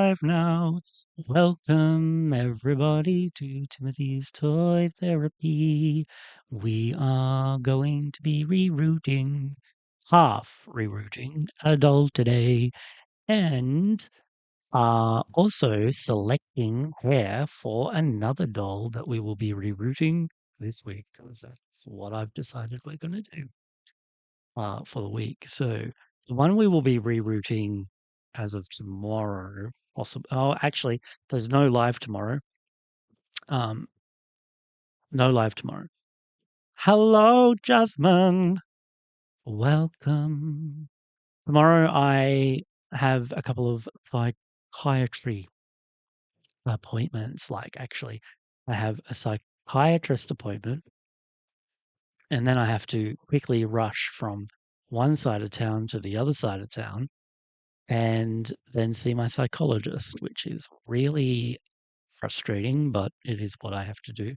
live now. Welcome everybody to Timothy's Toy Therapy. We are going to be half rerouting a doll today, and also selecting hair for another doll that we will be rerouting this week, because that's what I've decided we're going to do for the week. So the one we will be rerouting as of tomorrow, possible. Oh, actually, there's no live tomorrow. Um, no live tomorrow. Hello, Jasmine. Welcome. Tomorrow I have a couple of psychiatry appointments. Like, actually, I have a psychiatrist appointment, and then I have to quickly rush from one side of town to the other side of town and then see my psychologist, which is really frustrating, but it is what I have to do.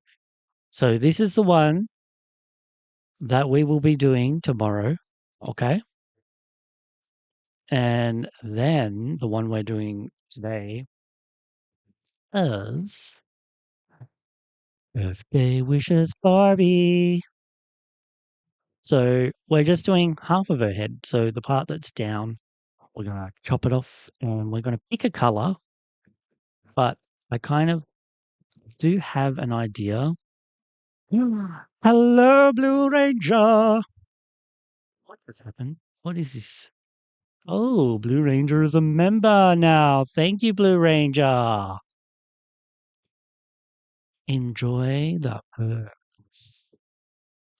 So this is the one that we will be doing tomorrow. Okay. And then the one we're doing today is Birthday Wishes Barbie. So we're just doing half of her head. So the part that's down, we're going to chop it off and we're going to pick a color. But I kind of do have an idea. Hello, Blue Ranger. What has happened? What is this? Oh, Blue Ranger is a member now. Thank you, Blue Ranger. Enjoy the perks.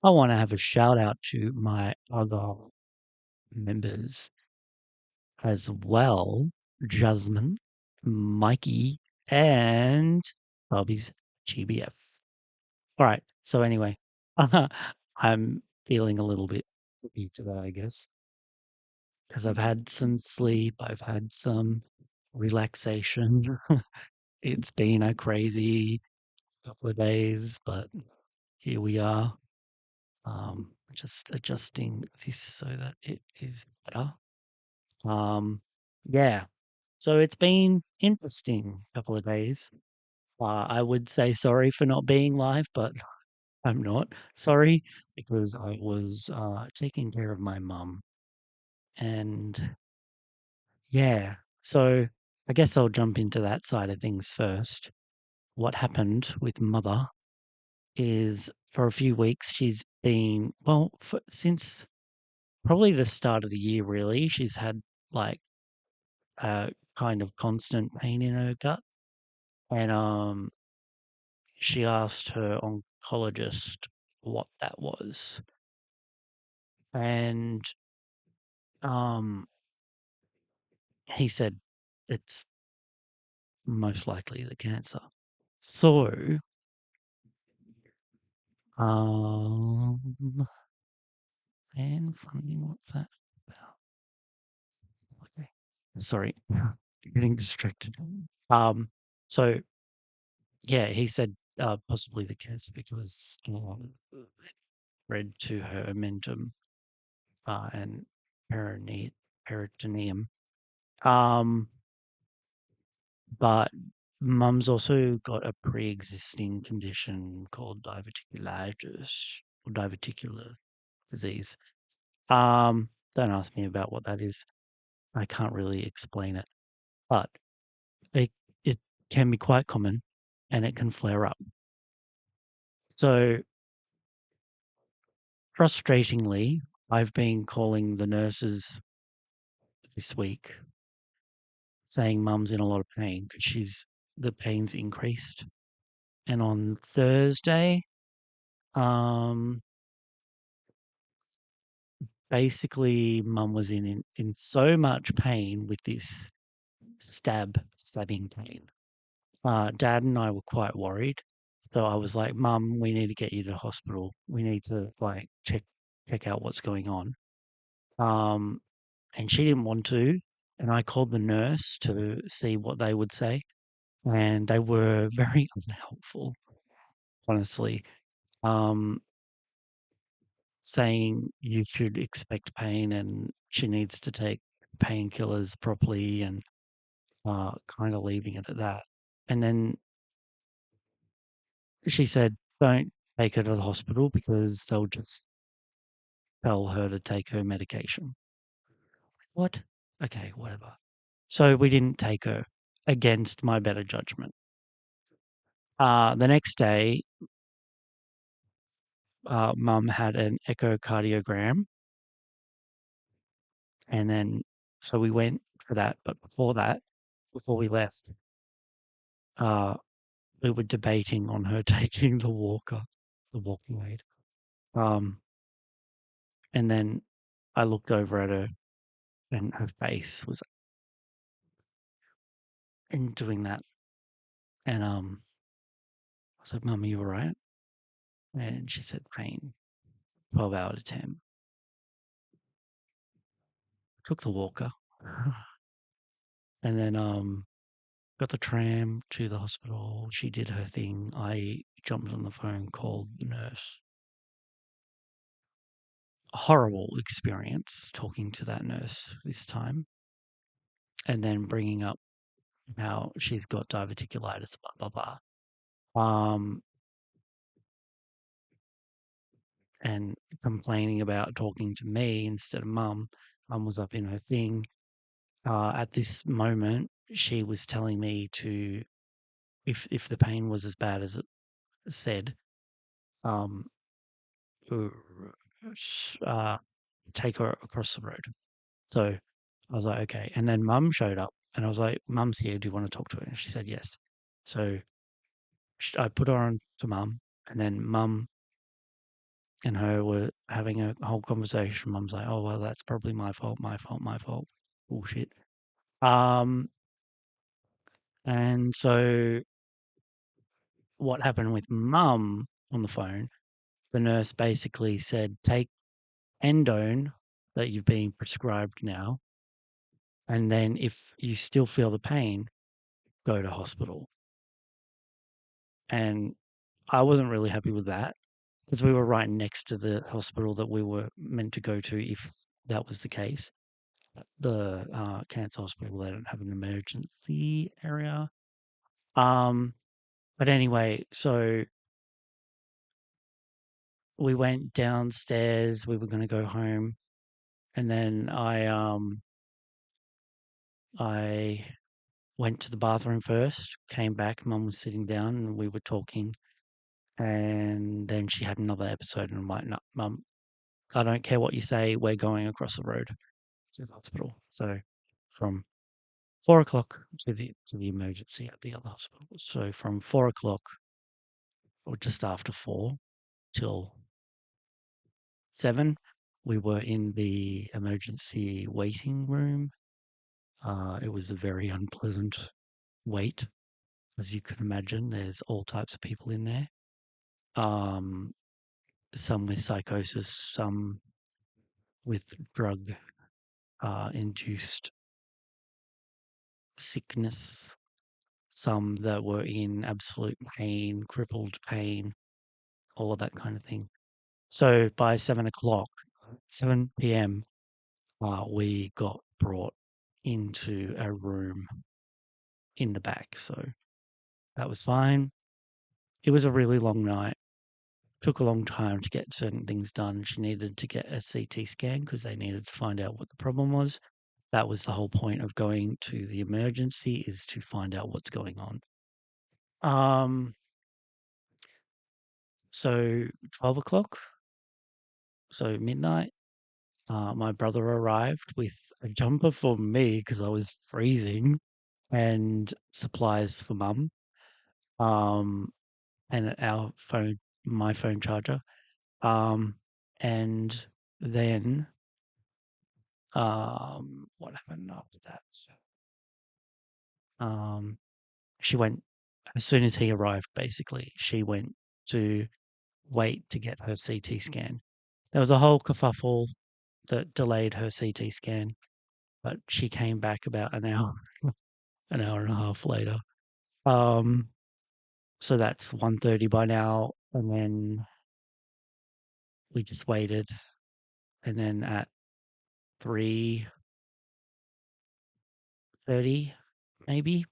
I want to have a shout out to my other members as well. Jasmine, Mikey, and Bobby's GBF. All right. So anyway, I'm feeling a little bit sleepy today, I guess, because I've had some sleep. I've had some relaxation. It's been a crazy couple of days, but here we are. Just adjusting this so that it is better. Yeah. So it's been interesting couple of days. I would say sorry for not being live, but I'm not sorry because I was taking care of my mum. And yeah, so I guess I'll jump into that side of things first. What happened with mother is for a few weeks she's been, well, since probably the start of the year, really, she's had like a kind of constant pain in her gut. And she asked her oncologist what that was. And um he said it's most likely the cancer. So, um, fan funding, what's that about? Okay, sorry, getting distracted. So yeah, he said possibly the cancer because it spread to her omentum and peritoneum. Um, but mum's also got a pre-existing condition called diverticulitis or diverticular disease. Don't ask me about what that is. I can't really explain it, but it it can be quite common and it can flare up. So frustratingly, I've been calling the nurses this week saying mum's in a lot of pain because the pain's increased. And on Thursday, um, basically mum was in so much pain with this stabbing pain. Dad and I were quite worried. So I was like, Mum, we need to get you to hospital. We need to like check out what's going on. Um, and she didn't want to. And I called the nurse to see what they would say. And they were very unhelpful, honestly. Um, saying you should expect pain and she needs to take painkillers properly. And kind of leaving it at that. And then she said, "Don't take her to the hospital because they'll just tell her to take her medication." What? Okay, whatever. So we didn't take her against my better judgment. The next day, mum had an echocardiogram, and then so we went for that. But before that, before we left, uh, we were debating on her taking the walker, the walking aid. Um, and then I looked over at her, and her face was in doing that. And I said, "Mum, are you all right?" And she said, "Pain, 12 out of 10." Took the walker, and then got the tram to the hospital. She did her thing. I jumped on the phone, called the nurse. A horrible experience talking to that nurse this time, and then bringing up how she's got diverticulitis, blah blah blah. And complaining about talking to me instead of mum. Mum was up in her thing. At this moment, she was telling me to, if the pain was as bad as it said, um, uh, take her across the road. So I was like, okay. And then mum showed up, and I was like, "Mum's here. Do you want to talk to her?" And she said yes. So I put her on to mum, and then mum and her were having a whole conversation. Mum's like, "Oh well, that's probably my fault, my fault, my fault." Bullshit. Um, and so what happened with mum on the phone? The nurse basically said, "Take endone that you've been prescribed now, and then if you still feel the pain, go to hospital." And I wasn't really happy with that because we were right next to the hospital that we were meant to go to if that was the case. The cancer hospital, they don't have an emergency area. Um, but anyway, so we went downstairs. We were going to go home, and then I went to the bathroom first. Came back. Mum was sitting down, and we were talking. And then she had another episode, and I'm like, "No, Mum, I don't care what you say. We're going across the road to the hospital." So from 4 o'clock to the emergency at the other hospital. So from 4 o'clock or just after 4 till 7, we were in the emergency waiting room. It was a very unpleasant wait, as you can imagine. There's all types of people in there. Um, some with psychosis, some with drug induced sickness, some that were in absolute pain, crippled pain, all of that kind of thing. So by 7 o'clock, 7 p.m., we got brought into a room in the back. So that was fine. It was a really long night. Took a long time to get certain things done. She needed to get a CT scan because they needed to find out what the problem was. That was the whole point of going to the emergency, is to find out what's going on. Um, so 12 o'clock, so midnight, my brother arrived with a jumper for me because I was freezing, and supplies for mum, um, and my phone charger. Um, and then, what happened after that? Um, she went, as soon as he arrived, basically, she went to wait to get her CT scan. There was a whole kerfuffle that delayed her CT scan, but she came back about an hour and a half later. Um, so that's 1:30 by now, and then we just waited, and then at 3:30, maybe.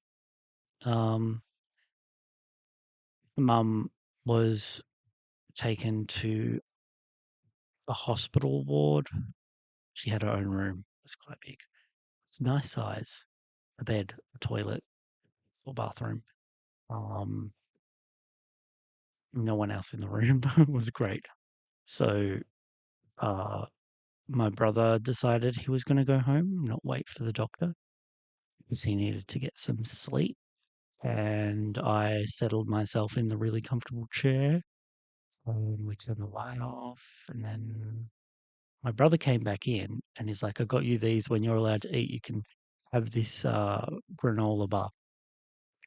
Um, Mum was taken to a hospital ward. She had her own room. It was quite big. It's a nice size. A bed, a toilet, or bathroom. Um, no one else in the room. It was great. So, uh, my brother decided he was going to go home, not wait for the doctor, because he needed to get some sleep. And I settled myself in the really comfortable chair. And we turned the light off, and then my brother came back in and he's like, I got you these when you're allowed to eat. You can have this granola bar.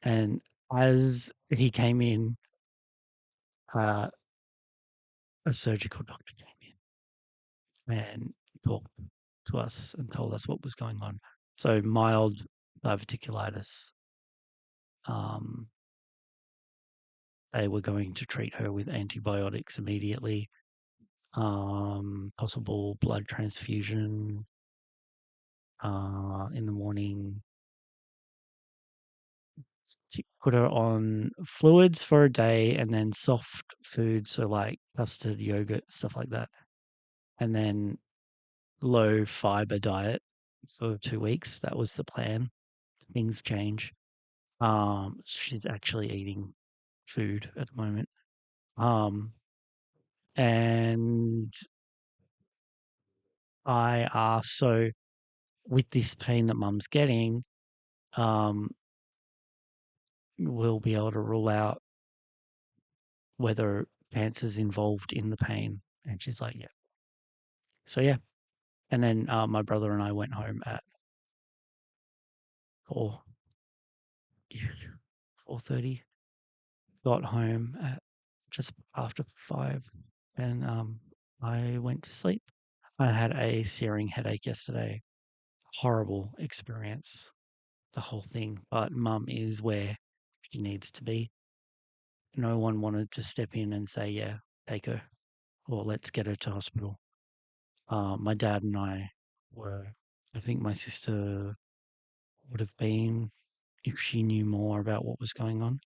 And as he came in, uh, a surgical doctor came in and talked to us and told us what was going on. So mild diverticulitis. Um, they were going to treat her with antibiotics immediately. Possible blood transfusion in the morning. Put her on fluids for a day and then soft food, so like custard, yogurt, stuff like that. And then low fiber diet for 2 weeks. That was the plan. Things change. She's actually eating food at the moment. Um, and I asked, so with this pain that mum's getting, um, we'll be able to rule out whether cancer's involved in the pain. And she's like, yeah. So yeah. And then my brother and I went home at 4, 4:30. Got home at just after 5, and I went to sleep. I had a searing headache yesterday. Horrible experience, the whole thing. But mum is where she needs to be. No one wanted to step in and say, yeah, take her, or let's get her to hospital. My dad and I were, I think my sister would have been if she knew more about what was going on.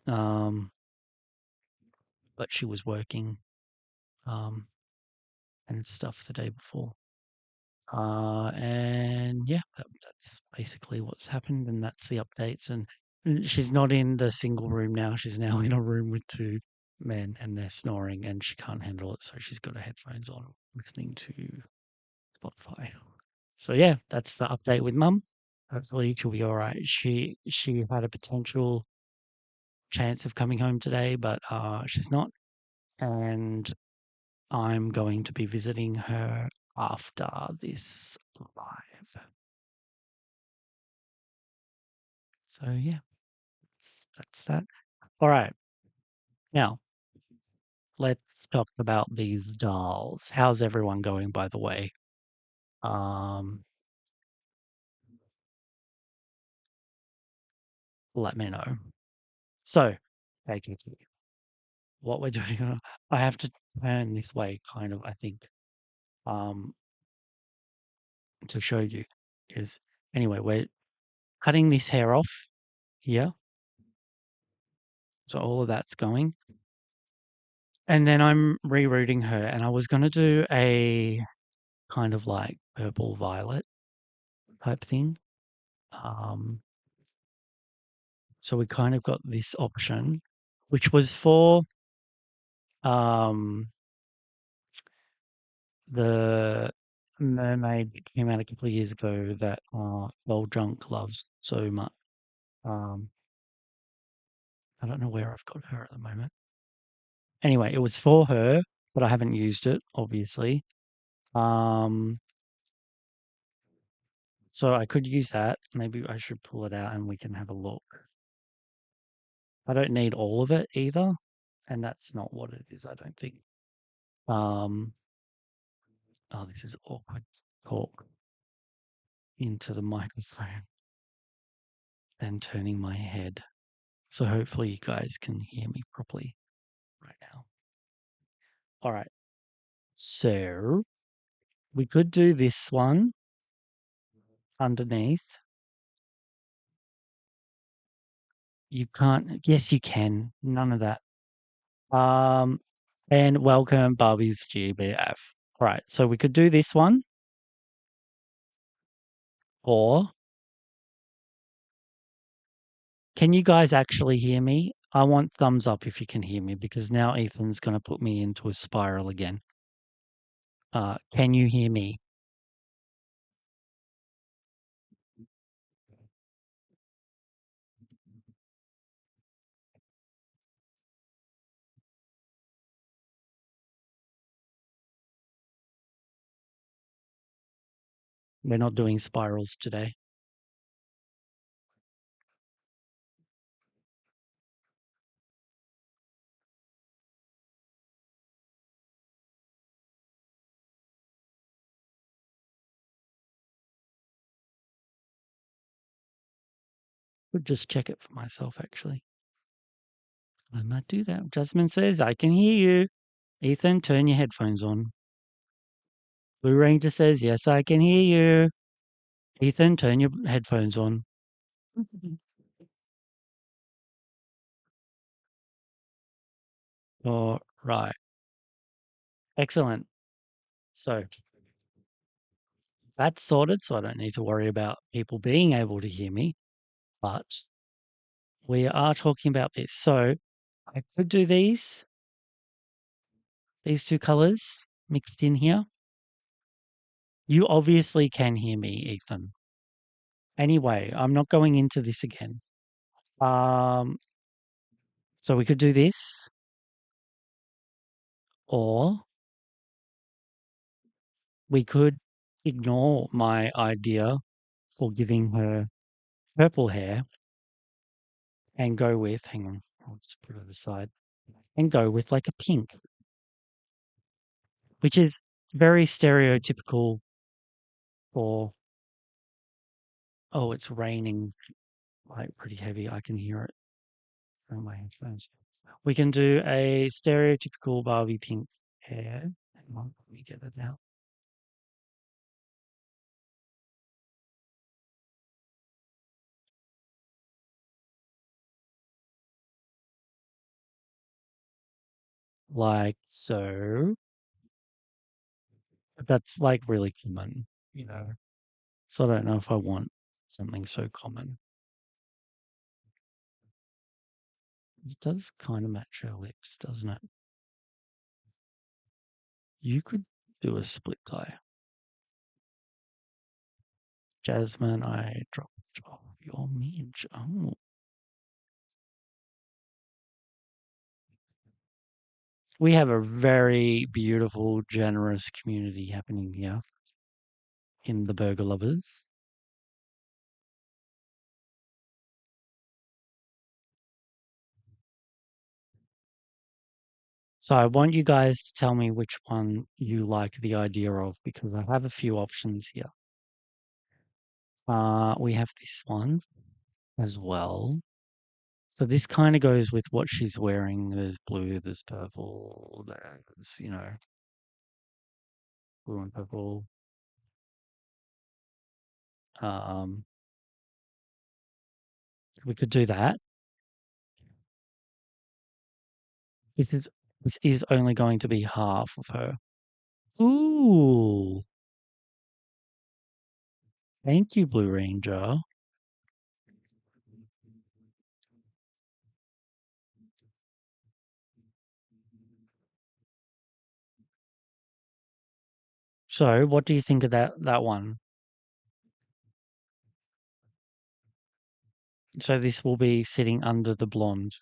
Um, but she was working um, and stuff the day before. And yeah, that's basically what's happened, and that's the updates. And she's not in the single room now. She's now in a room with two men, and they're snoring, and she can't handle it, so she's got her headphones on, listening to Spotify. So yeah, that's the update with mum. Hopefully she'll be all right. She had a potential chance of coming home today, but she's not, and I'm going to be visiting her after this live. So yeah, that's that. All right. Now let's talk about these dolls. How's everyone going, by the way? Um, Let me know. So, okay, what we're doing, I have to turn this way, kind of, I think, um, to show you is anyway, we're cutting this hair off here. So all of that's going. And then I'm rerouting her, and I was going to do a kind of like purple violet type thing. Um, so we kind of got this option, which was for um, the mermaid that came out a couple of years ago that Well Drunk loves so much. Um, I don't know where I've got her at the moment. Anyway, it was for her, but I haven't used it, obviously. Um, so I could use that. Maybe I should pull it out and we can have a look. I don't need all of it either, and that's not what it is, I don't think. Um, oh, this is awkward. Talk into the microphone and turning my head. So hopefully you guys can hear me properly right now. All right. So we could do this one underneath. You can't. Yes, you can. None of that. Um, and welcome Barbie's GBF. Right. So we could do this one, or can you guys actually hear me? I want thumbs up if you can hear me because now Ethan's going to put me into a spiral again. Can you hear me? We're not doing spirals today. Could just check it for myself, actually. I might do that. Jasmine says, I can hear you. Ethan, turn your headphones on. Blue Ranger says, yes, I can hear you. Ethan, turn your headphones on. All right. Excellent. So that's sorted, so I don't need to worry about people being able to hear me. But we are talking about this. So I could do these two colors mixed in here. You obviously can hear me, Ethan. Anyway, I'm not going into this again. Um, so we could do this, or we could ignore my idea for giving her purple hair and go with, hang on, I'll just put it aside, and go with like a pink, which is very stereotypical for, oh, it's raining like pretty heavy. I can hear it from my headphones. We can do a stereotypical Barbie pink hair. Hang on, let me get it out. Like so. That's like really common, you know. So I don't know if I want something so common. It does kind of match her lips, doesn't it? You could do a split tie. Jasmine, I dropped off your midge. Oh, we have a very beautiful, generous community happening here in the Burger Lovers. So I want you guys to tell me which one you like the idea of because I have a few options here. We have this one as well. So this kind of goes with what she's wearing. There's blue, there's purple, there's, blue and purple. Um, we could do that. This is this is only going to be half of her. Ooh, thank you, Blue Ranger. So, what do you think of that one? So this will be sitting under the blonde.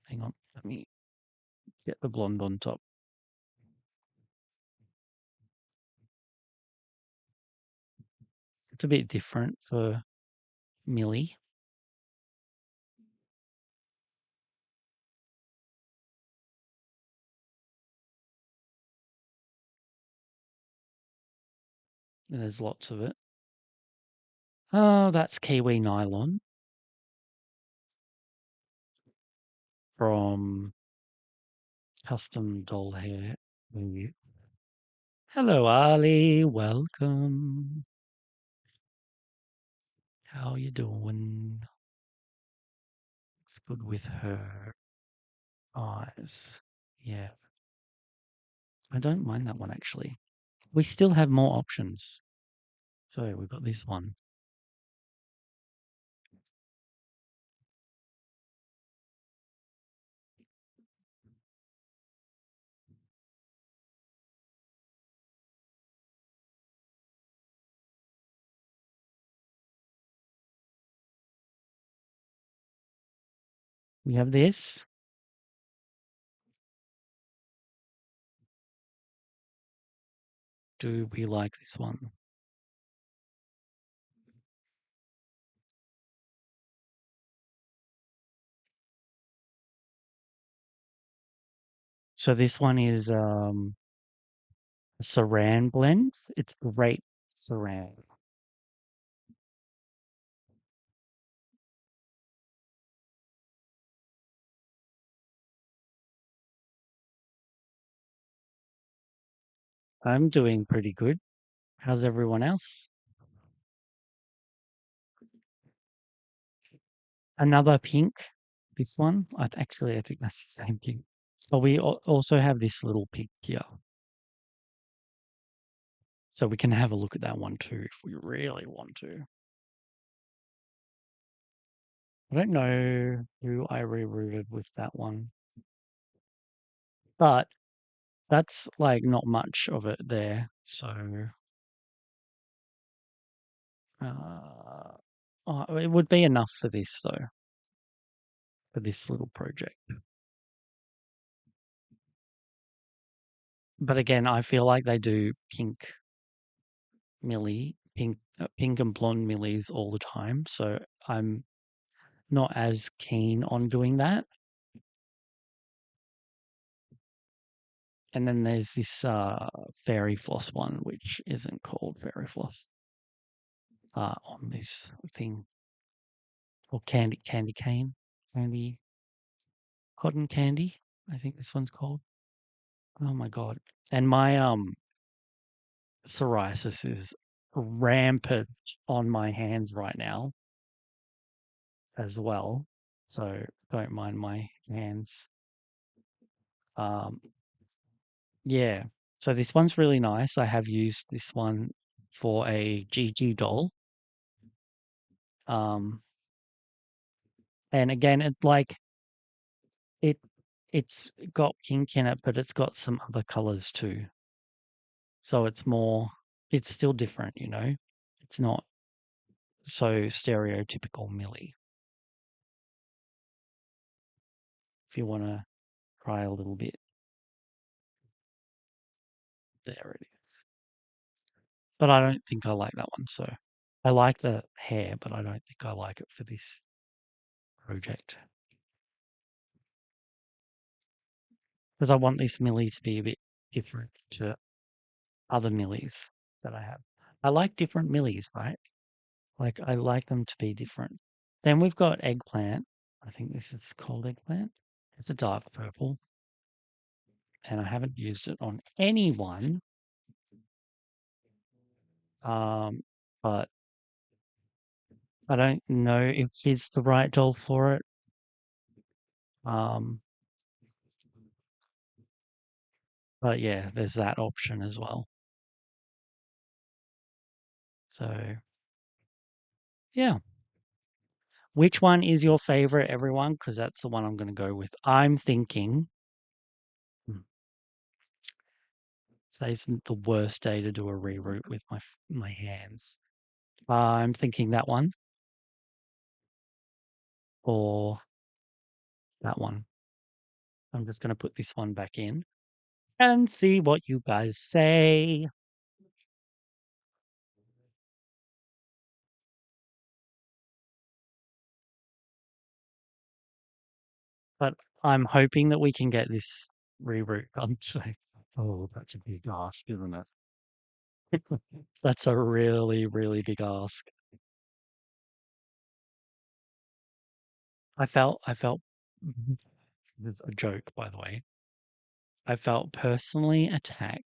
Hang on, let me get the blonde on top. It's a bit different for Millie. There's lots of it. Oh, that's Kiwi nylon from Custom Doll Hair. Hello, Ali. Welcome. How you doing? good with her eyes. Yeah, I don't mind that one actually. We still have more options. So we've got this one. We have this. Do we like this one? So this one is a Saran blend. It's great Saran. I'm doing pretty good. How's everyone else? Another pink. This one. Actually, I think that's the same pink. But we also have this little pink here. So we can have a look at that one too if we really want to. I don't know who I rerouted with that one, but that's like not much of it there. So uh, it would be enough for this though, for this little project. But again, I feel like they do pink and blonde millies all the time. So I'm not as keen on doing that. And then there's this fairy floss one, which isn't called fairy floss on this thing, or candy cane, candy cotton candy. I think this one's called. Oh my god! And my psoriasis is rampant on my hands right now as well. So don't mind my hands. Um, yeah. So this one's really nice. I have used this one for a Gigi doll. Um, and again, it it's got pink in it, but it's got some other colors too. So it's still different, you know. It's not so stereotypical Millie. If you want to try a little bit, there it is. But I don't think I like that one. So I like the hair, but I don't think I like it for this project because I want this Millie to be a bit different to other Millies that I have. I like different Millies, right? Like I like them to be different. Then we've got eggplant. I think this is called eggplant. It's a dark purple, and I haven't used it on anyone. But I don't know if she's the right doll for it. Um, but yeah, there's that option as well. So yeah, which one is your favorite, everyone? Because that's the one I'm going to go with. I'm thinking today's the worst day to do a reroute with my hands. I'm thinking that one or that one. I'm just going to put this one back in and see what you guys say. But I'm hoping that we can get this reroute done today. Oh, that's a big ask, isn't it? That's a really, really big ask. I felt this is a joke, by the way. I felt personally attacked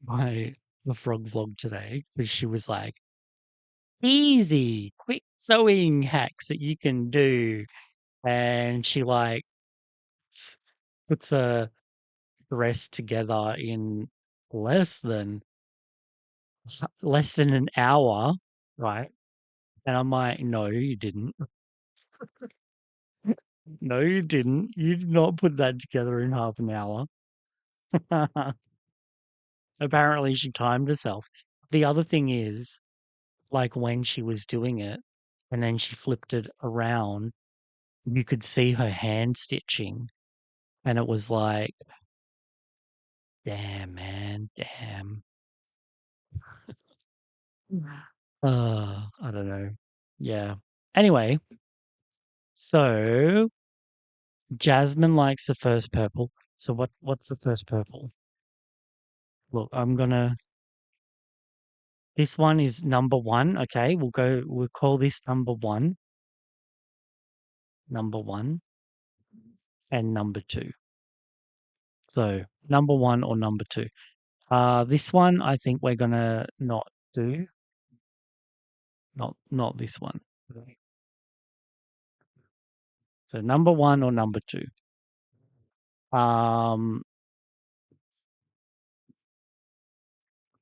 by the frog vlog today because she was like, easy, quick sewing hacks that you can do. And she like s- puts a dress together in less than less than an hour, right? And I'm like, no, you didn't. No, you didn't. You did not put that together in half an hour. Apparently, she timed herself. The other thing is, like when she was doing it and then she flipped it around, you could see her hand stitching. And it was like, damn, man, damn. I don't know. Yeah. Anyway, so Jasmine likes the first purple. So what's the first purple? Look, this one is number one. Okay, we'll call this number one, and number two. So number one or number two. This one I think we're gonna not do. Not this one. Right. So number one or number two. Um,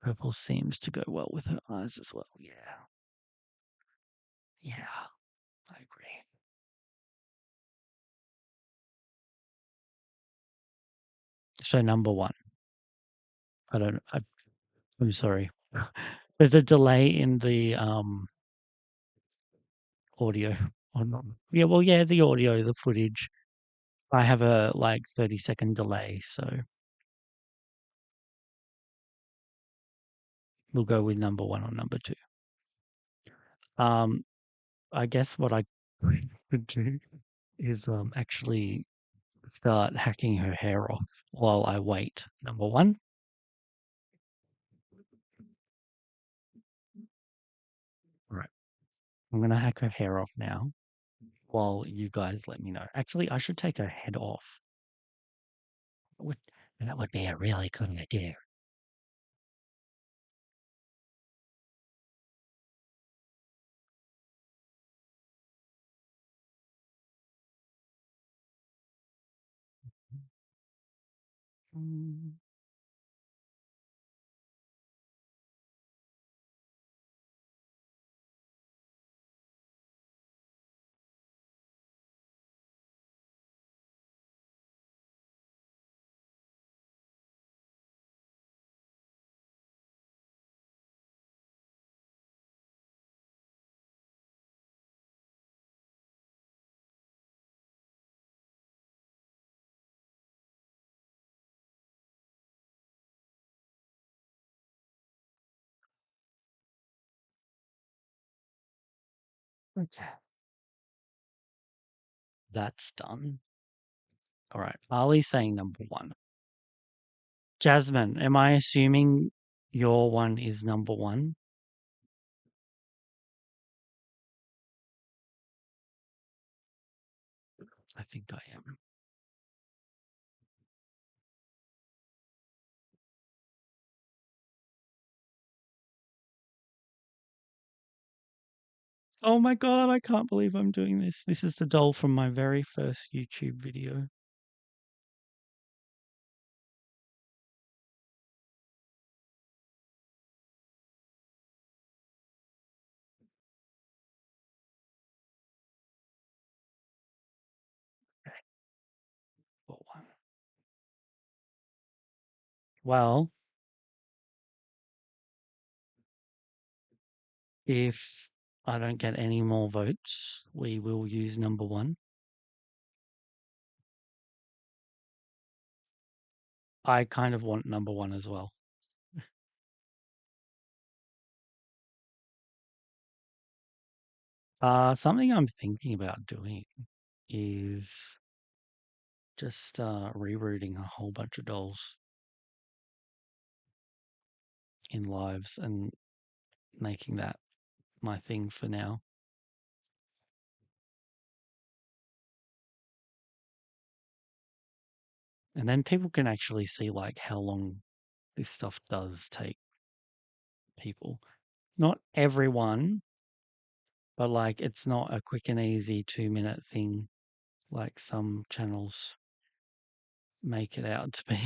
purple seems to go well with her eyes as well. Yeah, yeah, I agree. So number one. I don't. I'm sorry. There's a delay in the audio or not. Yeah, well, yeah, the audio, the footage. I have a like 30-second delay, so we'll go with number one or number two. Um, I guess what I could do is actually start hacking her hair off while I wait. Number one. All right. I'm gonna hack her hair off now while you guys let me know. Actually, I should take her head off. Would, that would be a really good idea. Mm, Okay. That's done. All right. Ali's saying number one. Jasmine, am I assuming your one is number one? I think I am. Oh my God, I can't believe I'm doing this. This is the doll from my very first YouTube video. Okay, what one? Well, if I don't get any more votes, we will use number one. I kind of want number one as well. Something I'm thinking about doing is just rerouting a whole bunch of dolls in lives and making that my thing for now. And then people can actually see like how long this stuff does take people. Not everyone but like it's not a quick and easy 2-minute thing like some channels make it out to be.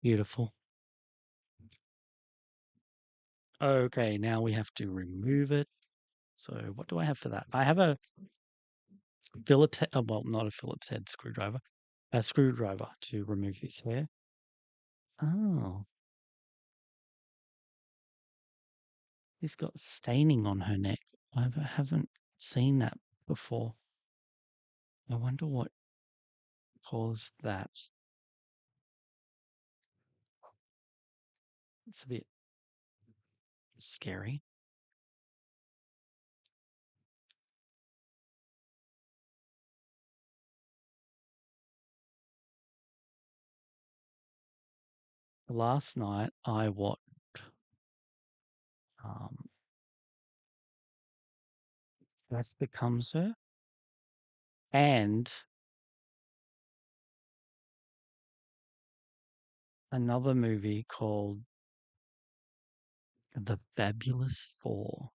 Beautiful. Okay, now we have to remove it. So what do I have for that? I have a Phillips head, well, not a Phillips head screwdriver, a screwdriver to remove this hair. Oh, it's got staining on her neck. Haven't seen that before. I wonder what caused that. It's a bit scary. Last night I watched um, That Becomes Her and another movie called The Fabulous Four.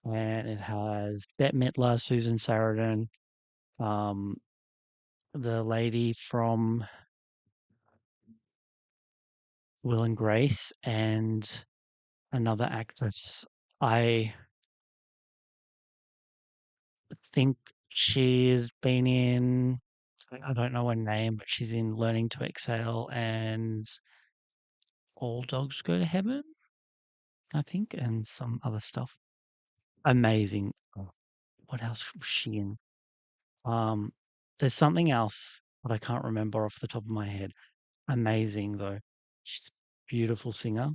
And it has Bette Midler, Susan Sarandon, um, the lady from Will and Grace, and another actress. I think she's been in, I don't know her name, but she's in Learning to Exhale and All Dogs Go to Heaven, I think, and some other stuff. Amazing. Oh, what else was she in? Um, there's something else, but I can't remember off the top of my head. Amazing though. She's a beautiful singer.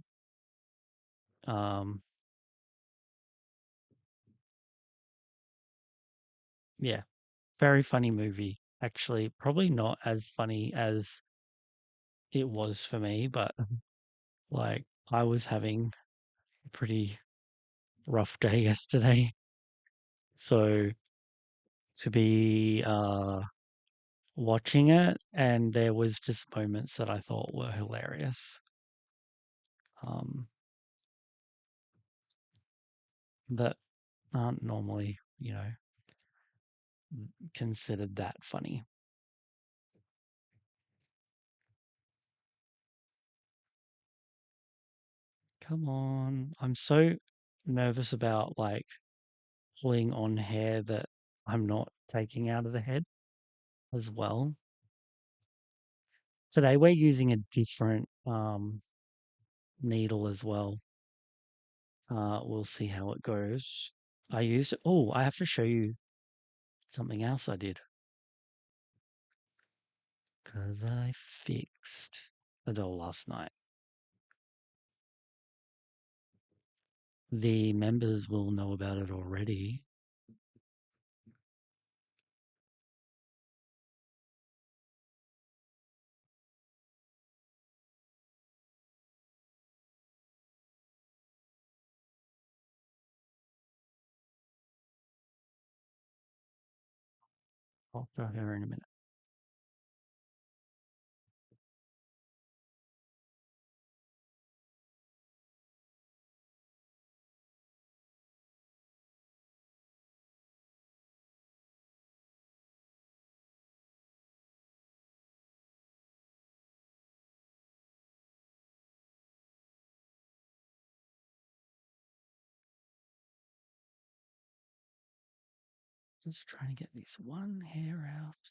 Um, yeah, very funny movie. Actually, probably not as funny as it was for me, but like I was having a pretty rough day yesterday. So to be watching it and there was just moments that I thought were hilarious. Um, that aren't normally, considered that funny. Come on. I'm so nervous about like pulling on hair that I'm not taking out of the head as well. Today we're using a different needle as well. We'll see how it goes. I have to show you something else I did because I fixed the doll last night. The members will know about it already. I'll show her in a minute. Just trying to get this one hair out.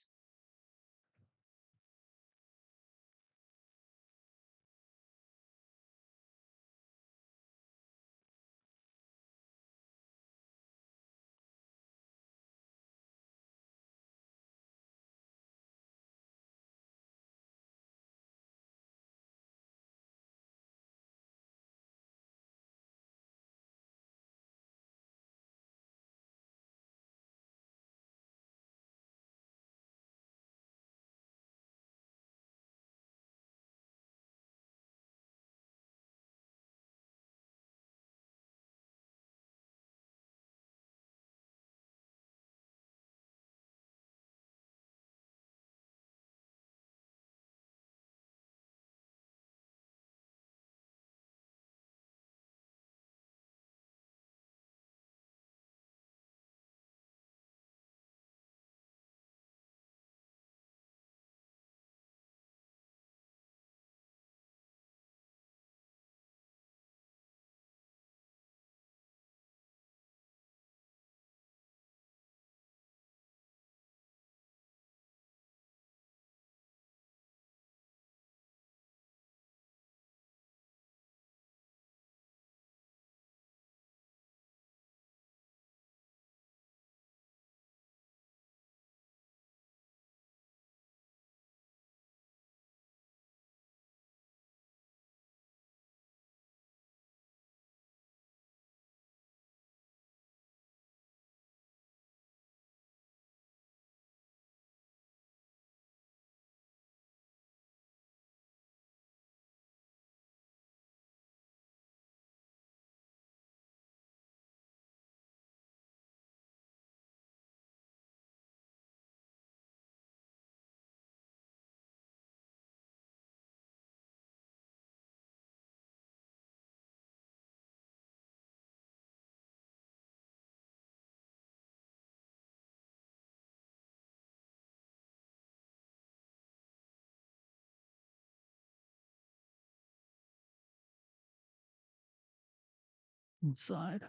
inside.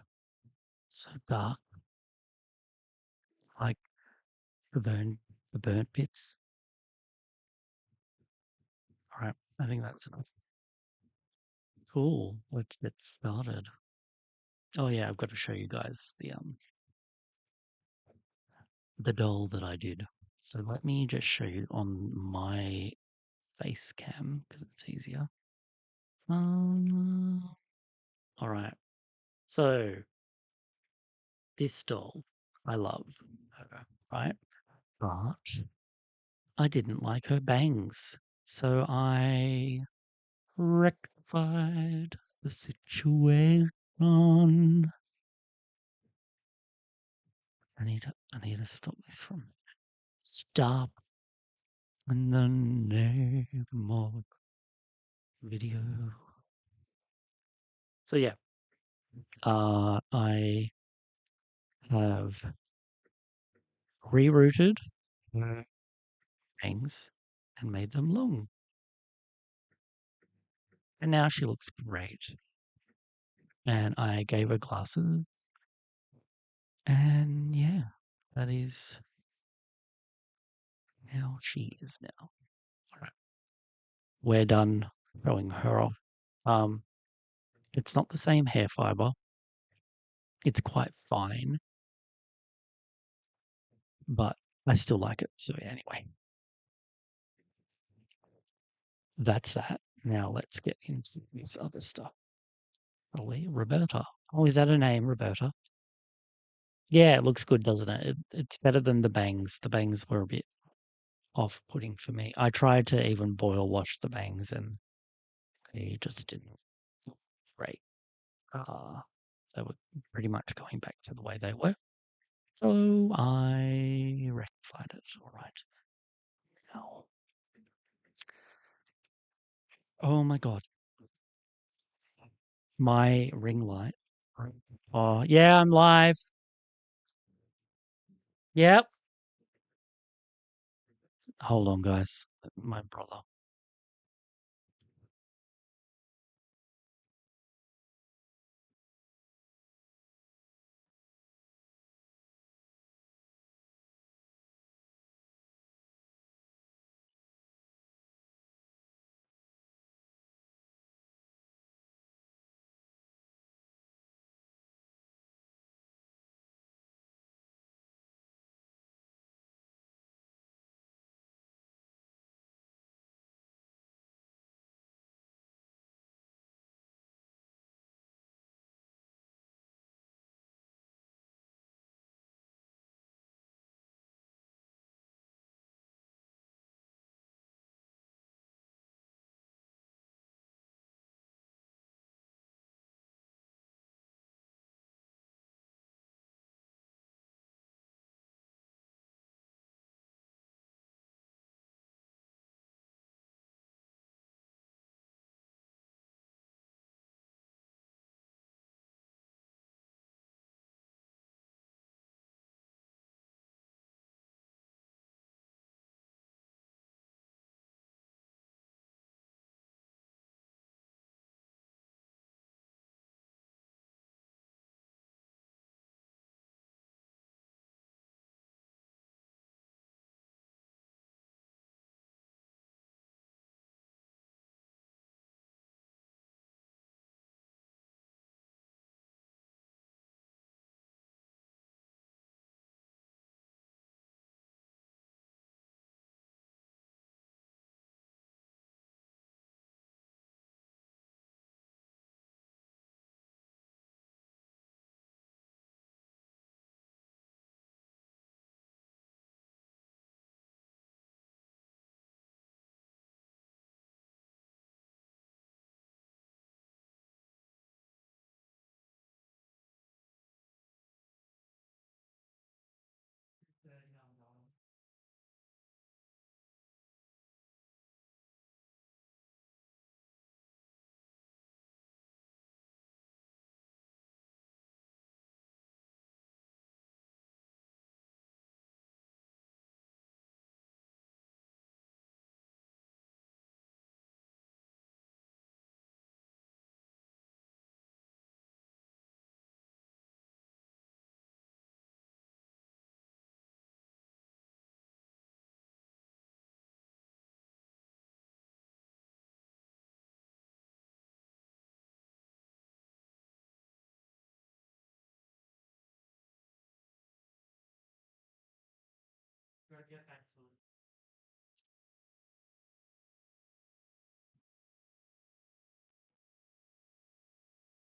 So dark, like the burnt bits. All right, I think that's enough. Cool. Let's get started. Oh yeah, I've got to show you guys the doll that I did. So let me just show you on my face cam because it's easier. All right. So this doll, I love her, right? But I didn't like her bangs. So I rectified the situation. I need to stop this from stop in the name of video. So yeah, I have rerouted bangs and made them long. And now she looks great. And I gave her glasses. And yeah, that is how she is now. All right. We're done showing her off. Um, it's not the same hair fiber. It's quite fine, but I still like it. So anyway, that's that. Now let's get into this other stuff. Probably Roberta. Oh, is that her name, Roberta? Yeah, it looks good, doesn't it? It's better than the bangs. The bangs were a bit off-putting for me. I tried to even boil wash the bangs and they just didn't look great. They were pretty much going back to the way they were. So I rectified it. All right. Now, oh my God, my ring light. Oh, yeah, I'm live. Yep. Hold on, guys. My brother.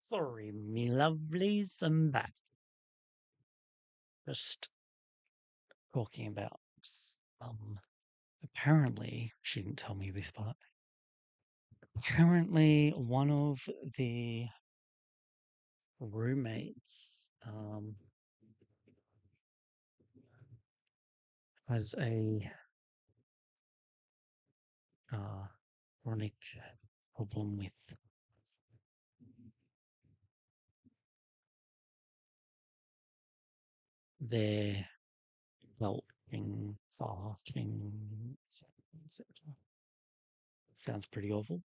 Sorry, me lovelies, I'm back. Just talking about, um, apparently, she didn't tell me this part. Apparently, one of the roommates, has a, uh, chronic problem with their belching, farting, etc. Sounds pretty awful,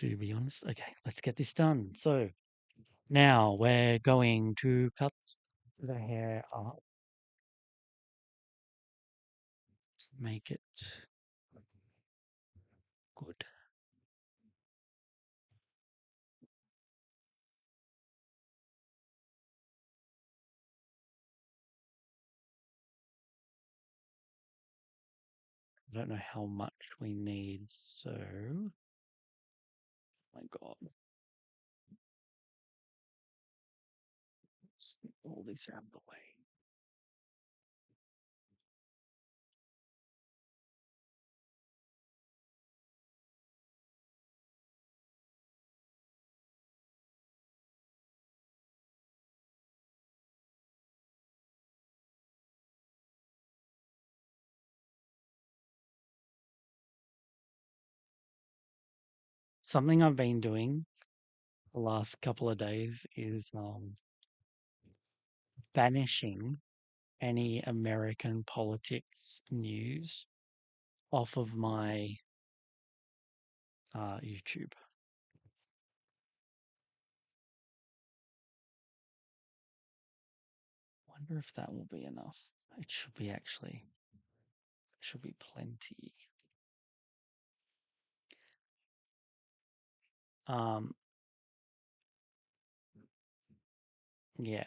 to be honest. Okay, let's get this done. So now we're going to cut the hair up to make it good. I don't know how much we need, so oh my God, let's get all this out of the way. Something I've been doing the last couple of days is banishing any American politics news off of my YouTube. Wonder if that will be enough. It should be actually. It should be plenty. Um, yeah,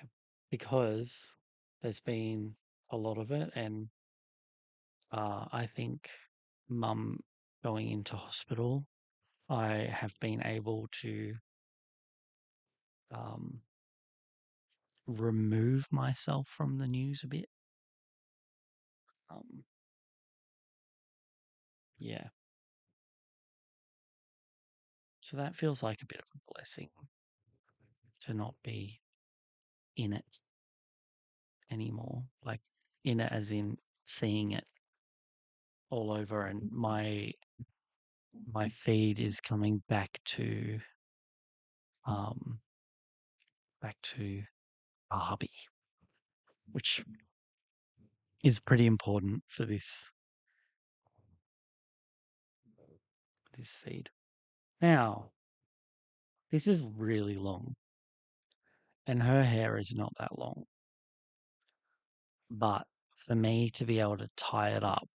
because there's been a lot of it, and I think mum going into hospital, I have been able to um, remove myself from the news a bit. Um, yeah, so that feels like a bit of a blessing to not be in it anymore. Like in it as in seeing it all over, and my feed is coming um back to Barbie, which is pretty important for this feed. Now, this is really long, and her hair is not that long, but for me to be able to tie it up,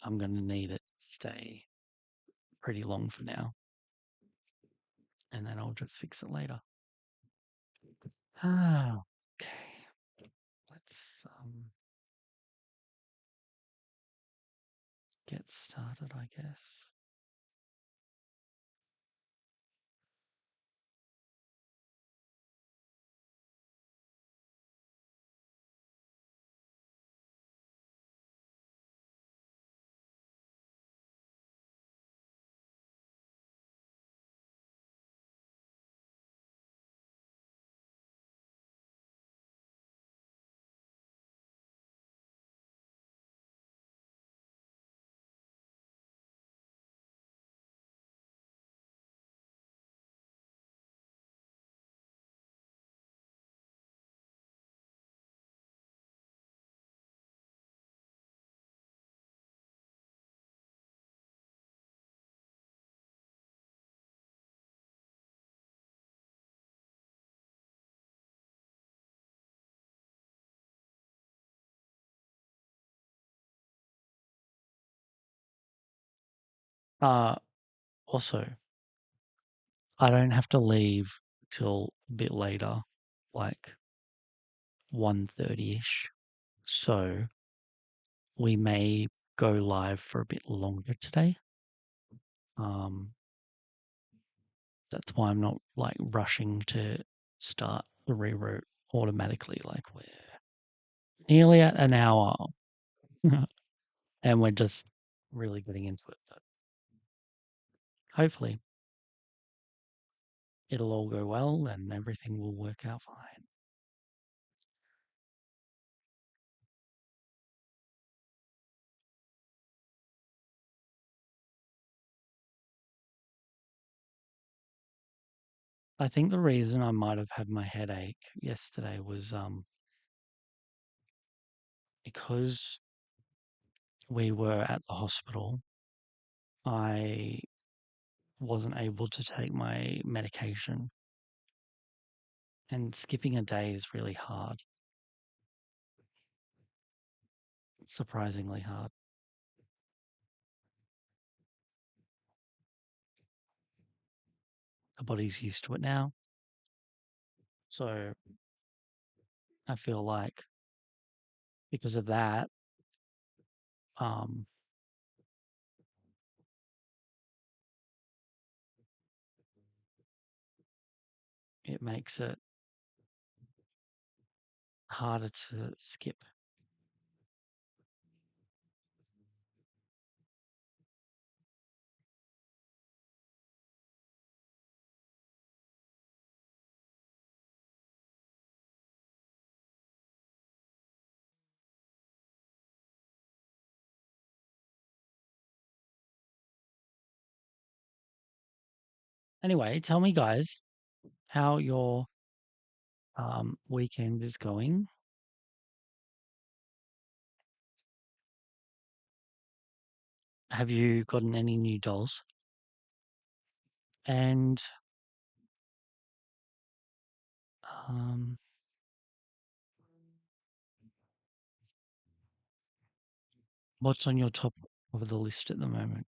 I'm going to need it to stay pretty long for now, and then I'll just fix it later. Ah, okay. Let's get started, I guess. Uh, Also, I don't have to leave till a bit later. Like, 1:30ish. So we may go live for a bit longer today. That's why I'm not like rushing to start the reroute automatically. Like we're nearly at an hour and we're just really getting into it. But hopefully it'll all go well and everything will work out fine. I think the reason I might have had my headache yesterday was because we were at the hospital. I wasn't able to take my medication, and skipping a day is really hard, surprisingly hard. The body's used to it now. So I feel like because of that, um, it makes it harder to skip. Anyway, tell me, guys, how your weekend is going. Have you gotten any new dolls? And um, what's on your top of the list at the moment?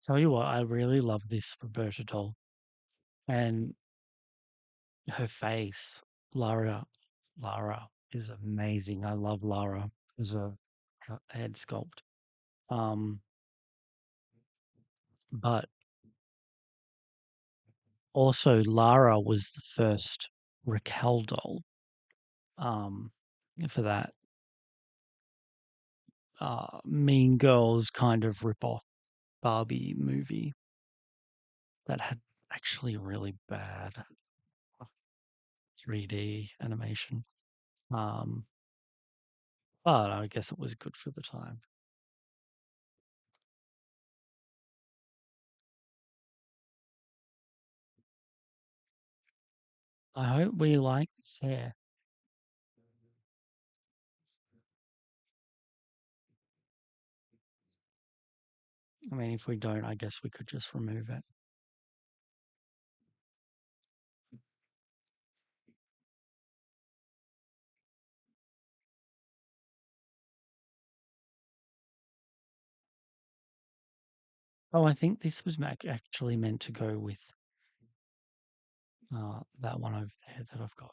Tell you what, I really love this Roberta doll, and her face, Lara, Lara is amazing. I love Lara as a head sculpt. Um, but also Lara was the first Raquel doll. Um, for that Mean Girls kind of rip-off Barbie movie that had actually really bad 3D animation. Um, but I guess it was good for the time. I hope we like this hair. I mean, if we don't, I guess we could just remove it. Oh, I think this was actually meant to go with that one over there that I've got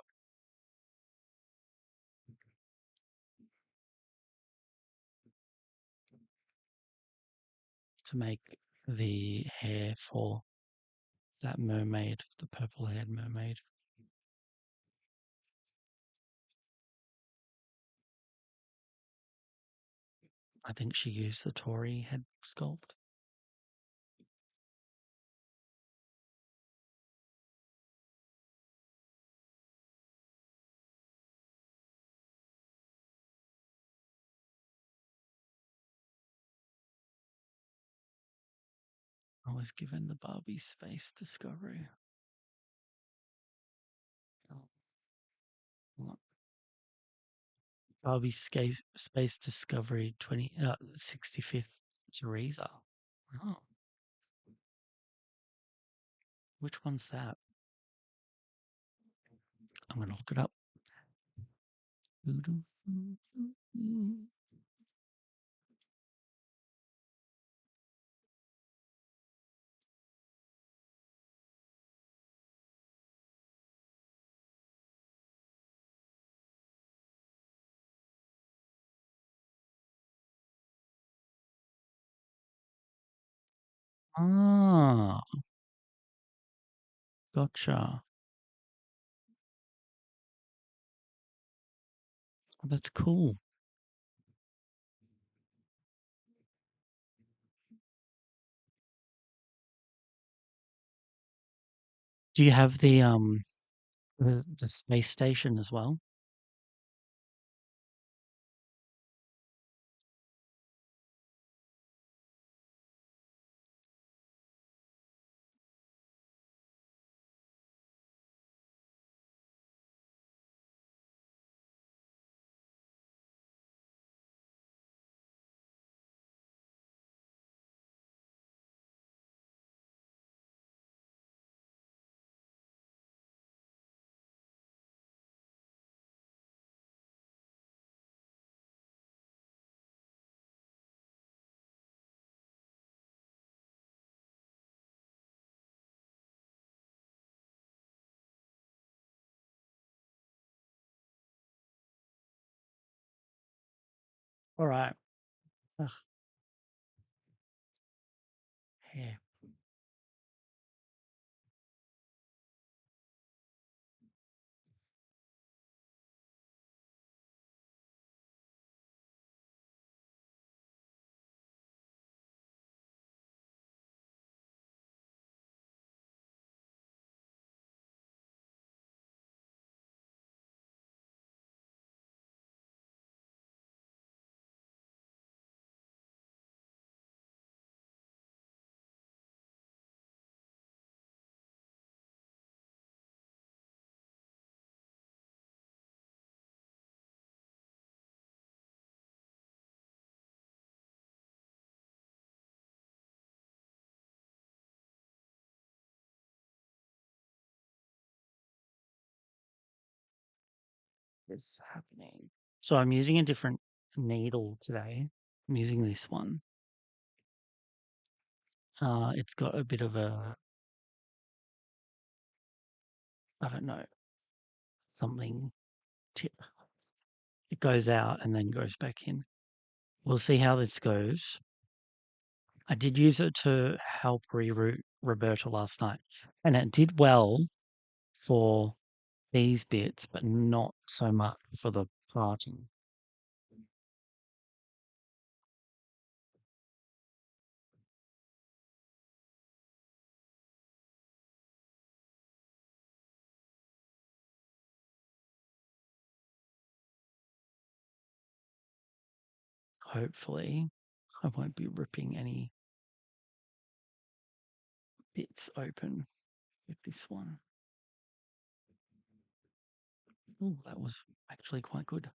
to make the hair for that mermaid, the purple haired mermaid. I think she used the Tory head sculpt. was given the Barbie space discovery. Oh, what? Barbie space discovery 65th Teresa. Oh, which one's that? I'm gonna look it up. Ah, gotcha. That's cool. Do you have the space station as well? All right. Ugh, yeah. It's happening. So I'm using a different needle today. I'm using this one. It's got a bit of a, I don't know, something tip. It goes out and then goes back in. We'll see how this goes. I did use it to help reroute Roberta last night, and it did well for these bits, but not so much for the parting. Hopefully, I won't be ripping any bits open with this one. Oh, that was actually quite good.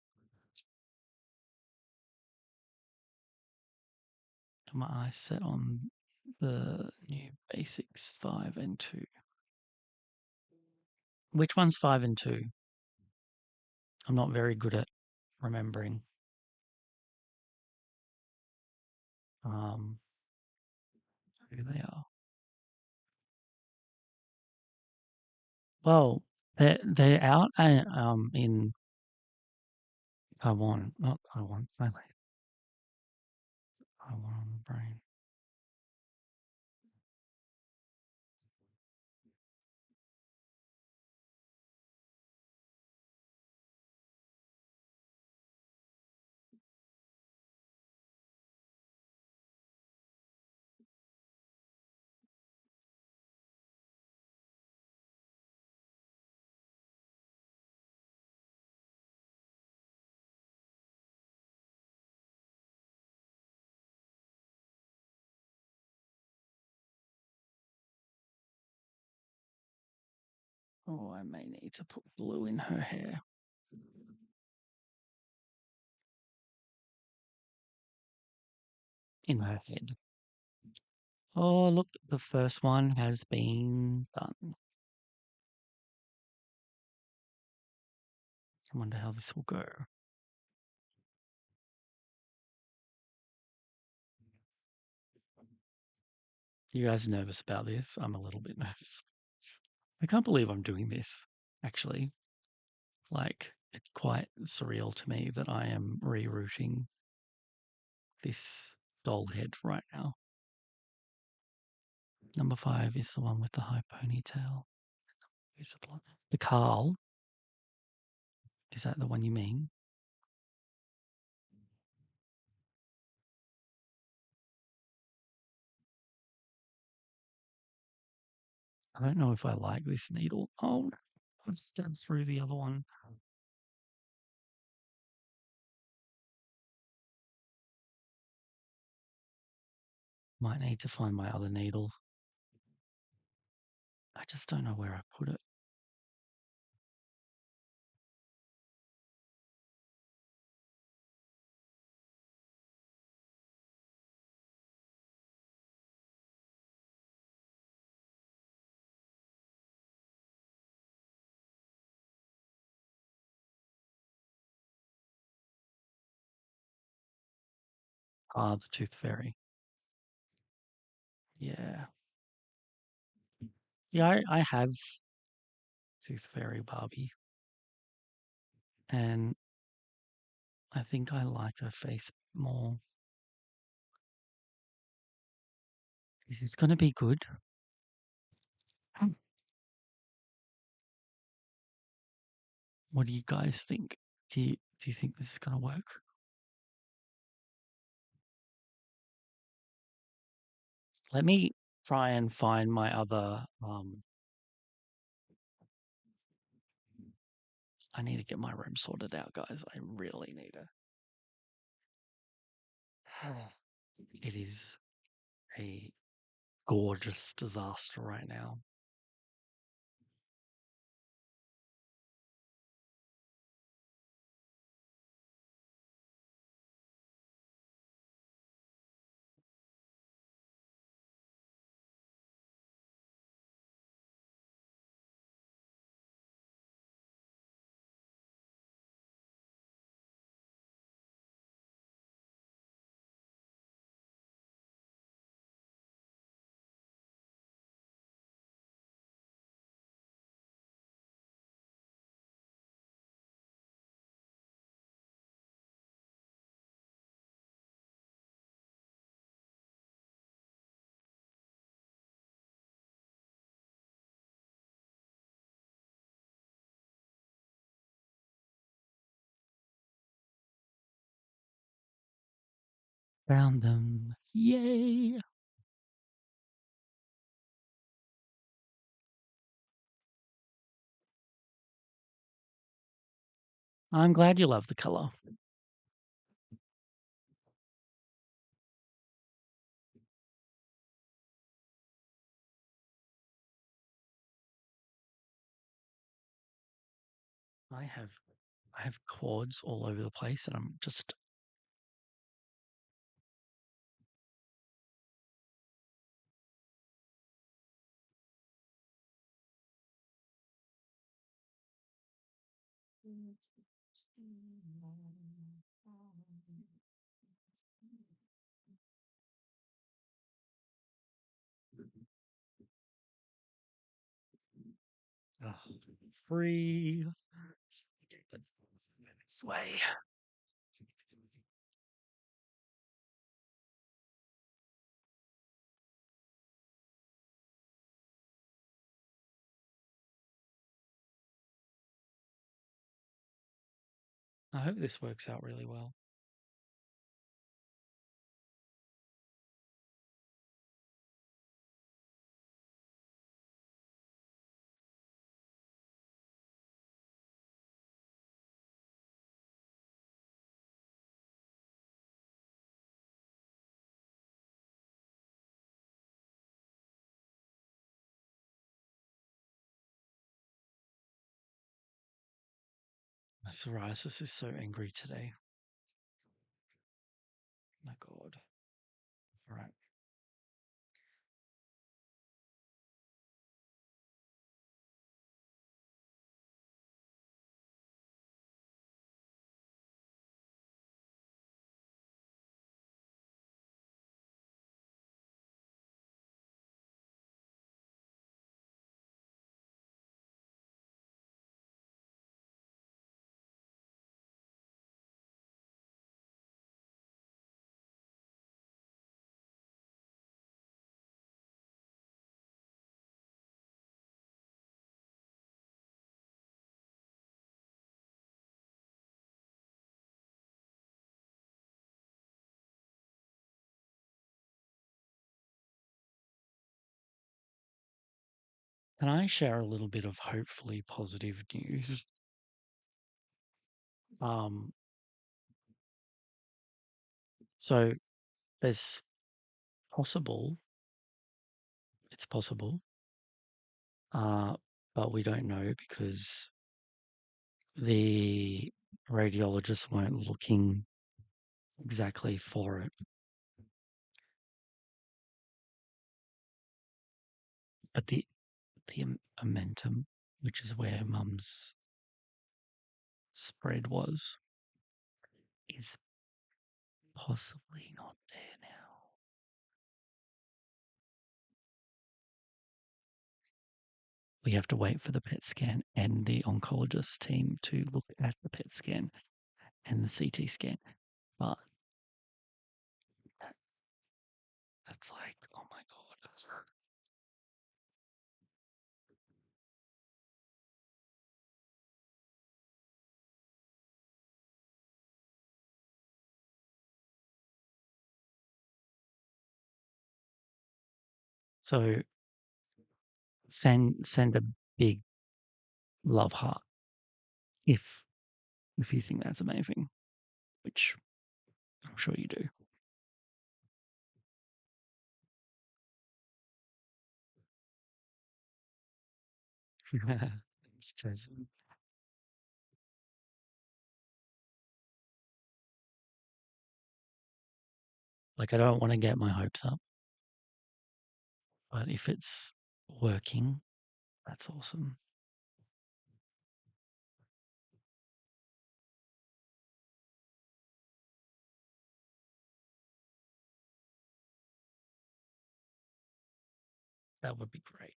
My eyes set on the new basics 5 and 2. Which one's 5 and 2? I'm not very good at remembering um, who they are. Well, they're out in Taiwan, not Taiwan, Thailand. Taiwan on the brain. Oh, I may need to put glue in her hair. In her head. Oh, look, the first one has been done. I wonder how this will go. You guys nervous about this? I'm a little bit nervous. I can't believe I'm doing this, actually. Like, it's quite surreal to me that I am rerouting this doll head right now. Number 5 is the one with the high ponytail. Who's the blonde? The Carl. Is that the one you mean? I don't know if I like this needle. Oh, no, I've stabbed through the other one. Might need to find my other needle. I just don't know where I put it. Ah, the tooth fairy. Yeah. Yeah, I have tooth fairy Barbie, and I think I like her face more. Is this going to be good? Mm. What do you guys think? Do you think this is going to work? Let me try and find my other. I need to get my room sorted out, guys. I really need to. It is a gorgeous disaster right now. Found them. Yay! I'm glad you love the color. I have I have cords all over the place, and I'm just oh, free. Okay, let's go this way. I hope this works out really well. My psoriasis is so angry today. My God. All right. Can I share a little bit of hopefully positive news? Um, so there's possible, it's possible, uh, but we don't know because the radiologists weren't looking exactly for it. But the momentum, which is where Mum's spread was, is possibly not there now. We have to wait for the PET scan and the oncologist team to look at the PET scan and the CT scan. But that, that's like, oh my God. So send a big love heart if you think that's amazing, which I'm sure you do. It's just like I don't want to get my hopes up, but if it's working, that's awesome. That would be great.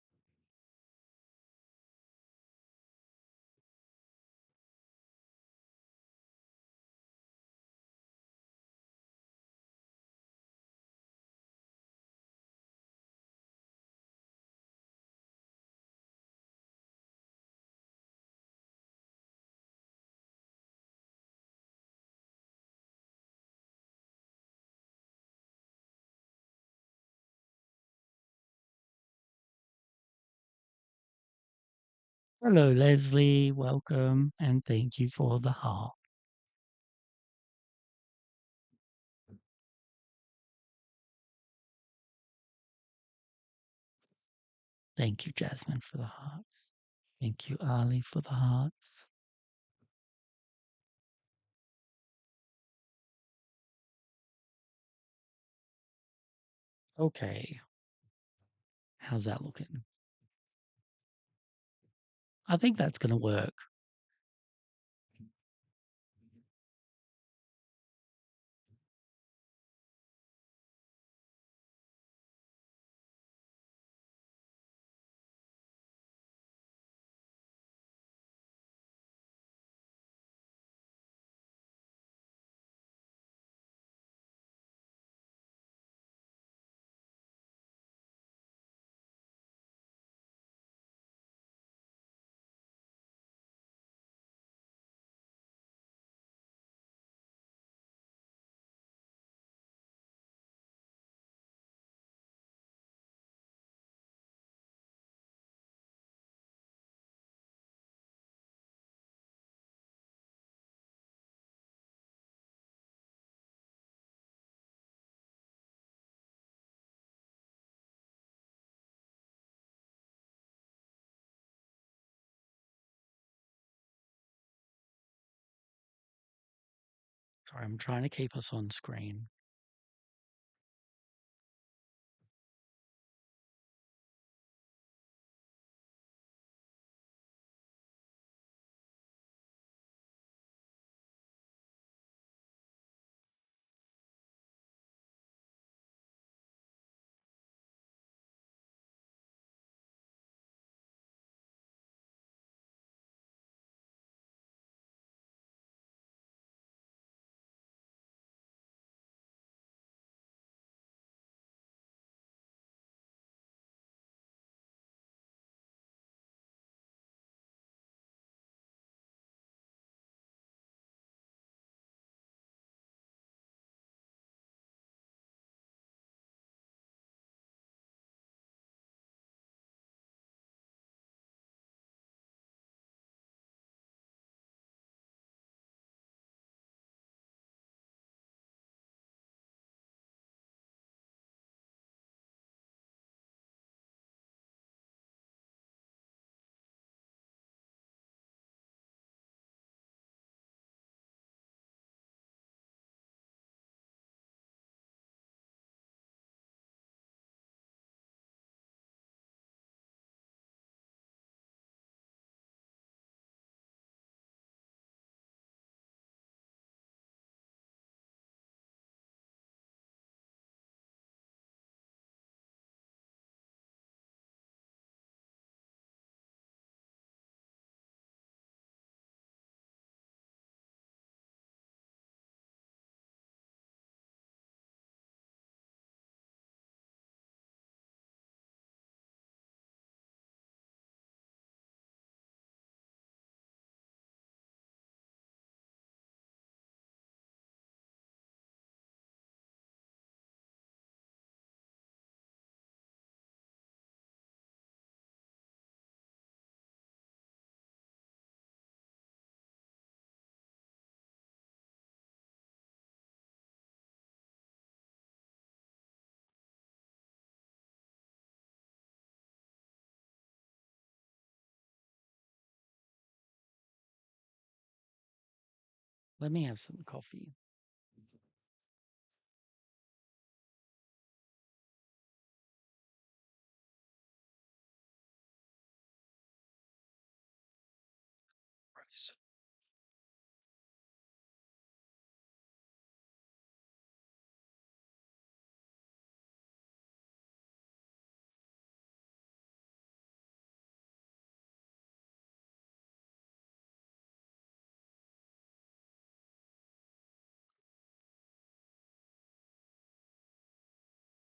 Hello, Leslie. Welcome, and thank you for the heart. Thank you, Jasmine, for the hearts. Thank you, Ali, for the hearts. Okay, how's that looking? I think that's going to work. Sorry, I'm trying to keep us on screen. Let me have some coffee. Gross.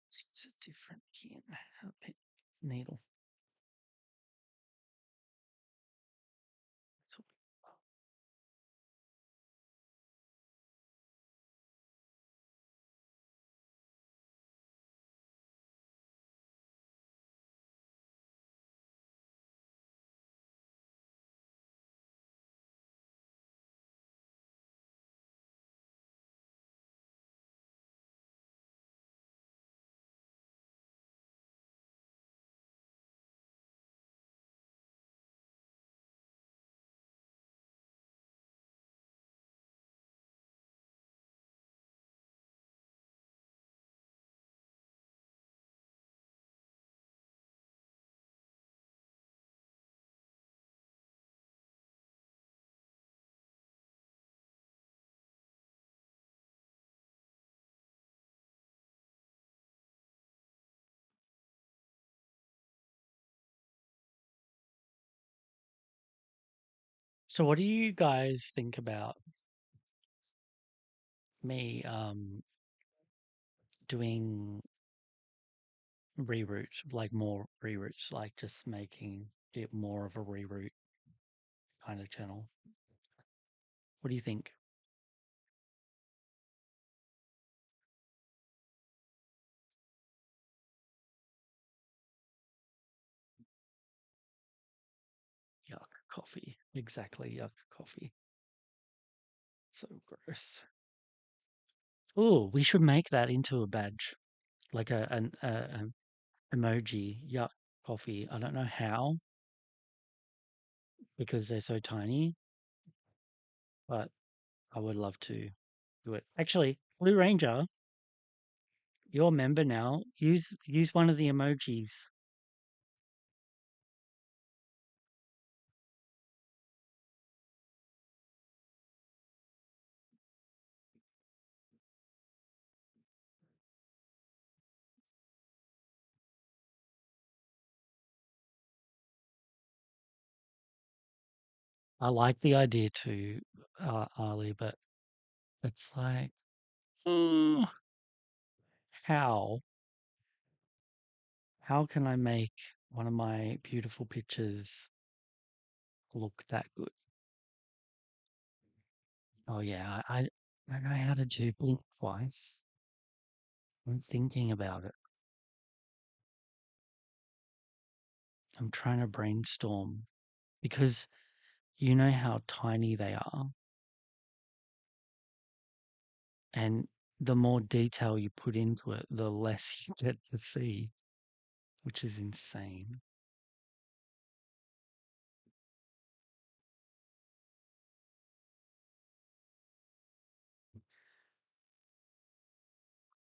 Let's use a different pen. Needle. So, so what do you guys think about me doing reroutes, like more reroutes, like just making it more of a reroute kind of channel? What do you think? Yuck, coffee. Exactly, yuck, coffee. So gross. Oh, we should make that into a badge, like an emoji. Yuck, coffee. I don't know how because they're so tiny, but I would love to. do it. Actually, Blue Ranger, you're a member now. Use one of the emojis. I like the idea too, Ali, but it's like, mm, how? How can I make one of my beautiful pictures look that good? Oh yeah, I know how to do blink twice. I'm thinking about it. I'm trying to brainstorm because you know how tiny they are, and the more detail you put into it, the less you get to see, which is insane.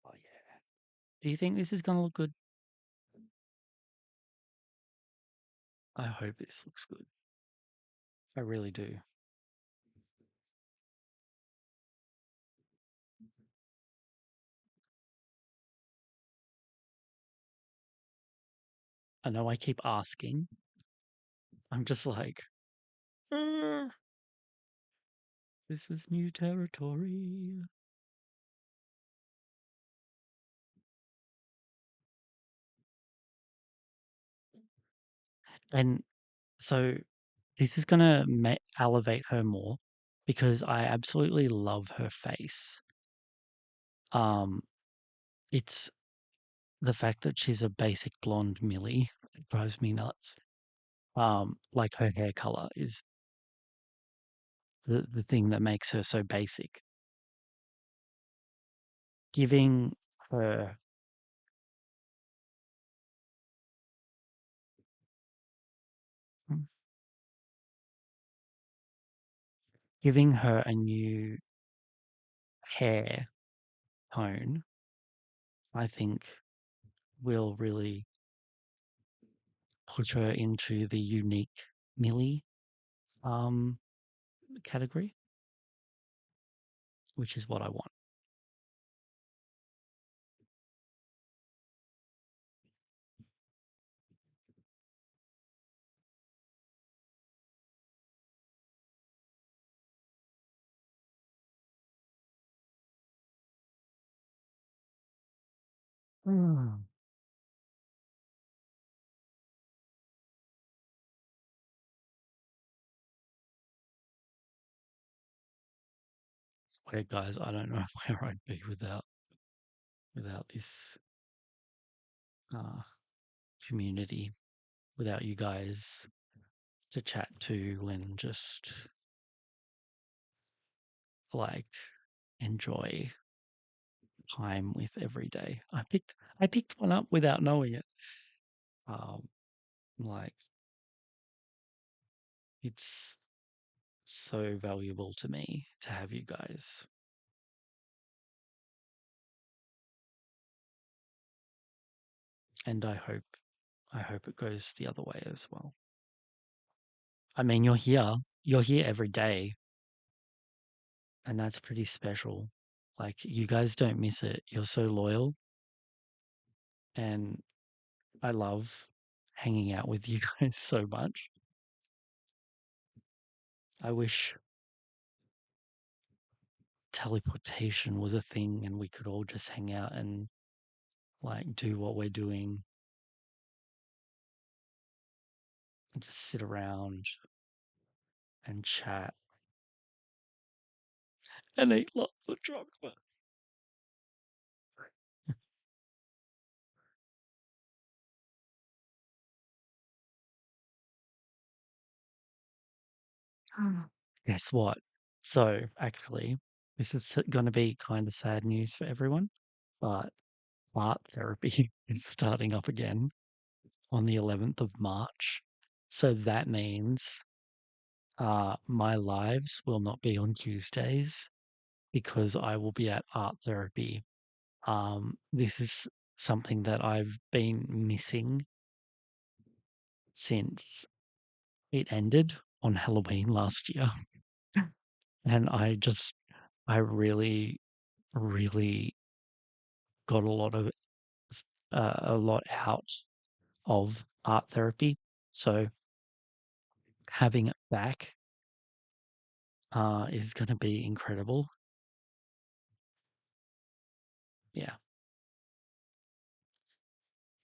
Oh yeah. Do you think this is gonna look good? I hope this looks good. I really do. I know I keep asking. I'm just like, "Uh, this is new territory." And so this is gonna elevate her more because I absolutely love her face. Um, it's the fact that she's a basic blonde Millie. It drives me nuts. Like her hair color is the thing that makes her so basic. Giving her mm, giving her a new hair tone, I think will really put her into the unique Millie um category, which is what I want. Mm. Swear guys, I don't know where I'd be without this uh community, without you guys to chat to and just like enjoy time with every day. I picked one up without knowing it. Um, like it's so valuable to me to have you guys, and I hope it goes the other way as well. I mean, you're here every day, and that's pretty special. Like you guys don't miss it. You're so loyal, and I love hanging out with you guys so much. I wish teleportation was a thing and we could all just hang out and like do what we're doing and just sit around and chat and eat lots of chocolate. Guess what? So, actually, this is going to be kind of sad news for everyone, but art therapy is starting up again on the 11th of March. So that means my lives will not be on Tuesdays. because I will be at art therapy. This is something that I've been missing since it ended on Halloween last year. And I really, really got a lot out of art therapy. So having it back is going to be incredible. Yeah,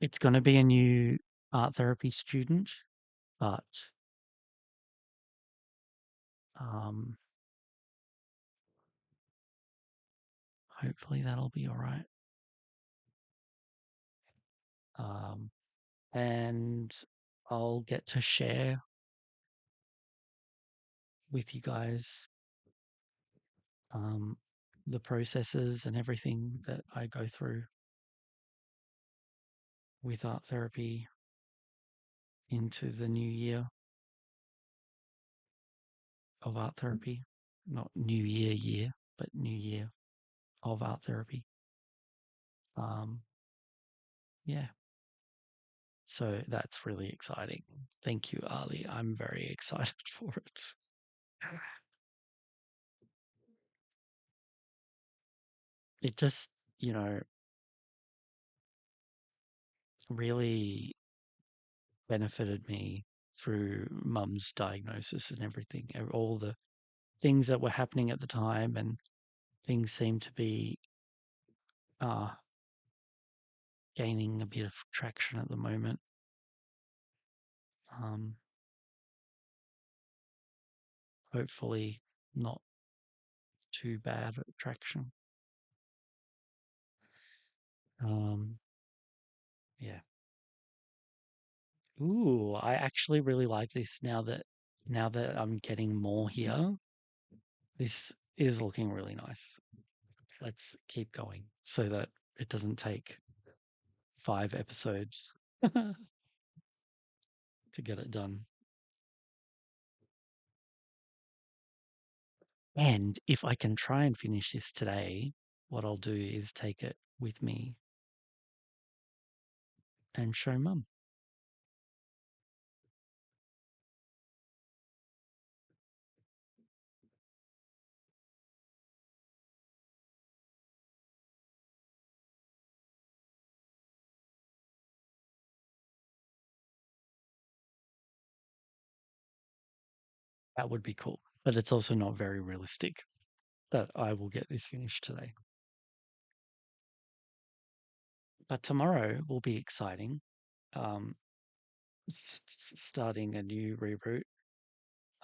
it's going to be a new art therapy student, but um, hopefully that'll be all right. Um, and I'll get to share with you guys um, the processes and everything that I go through with art therapy into the new year of art therapy. Not new year, but new year of art therapy. Um, yeah, so that's really exciting. Thank you, Ali. I'm very excited for it. It just, you know, really benefited me through mum's diagnosis and everything, all the things that were happening at the time, and things seem to be uh, gaining a bit of traction at the moment. Um, Hopefully, not too bad traction. Um, yeah. Ooh, I actually really like this now that I'm getting more here. This is looking really nice. Let's keep going so that it doesn't take 5 episodes to get it done. And if I can try and finish this today, what I'll do is take it with me and show mum. That would be cool. But it's also not very realistic that I will get this finished today. But tomorrow will be exciting. Um, Starting a new reroute.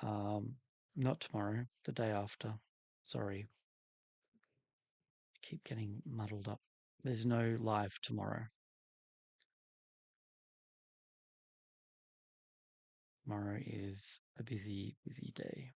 Um, Not tomorrow, the day after. Sorry, keep getting muddled up. There's no live tomorrow. Tomorrow is a busy, busy day.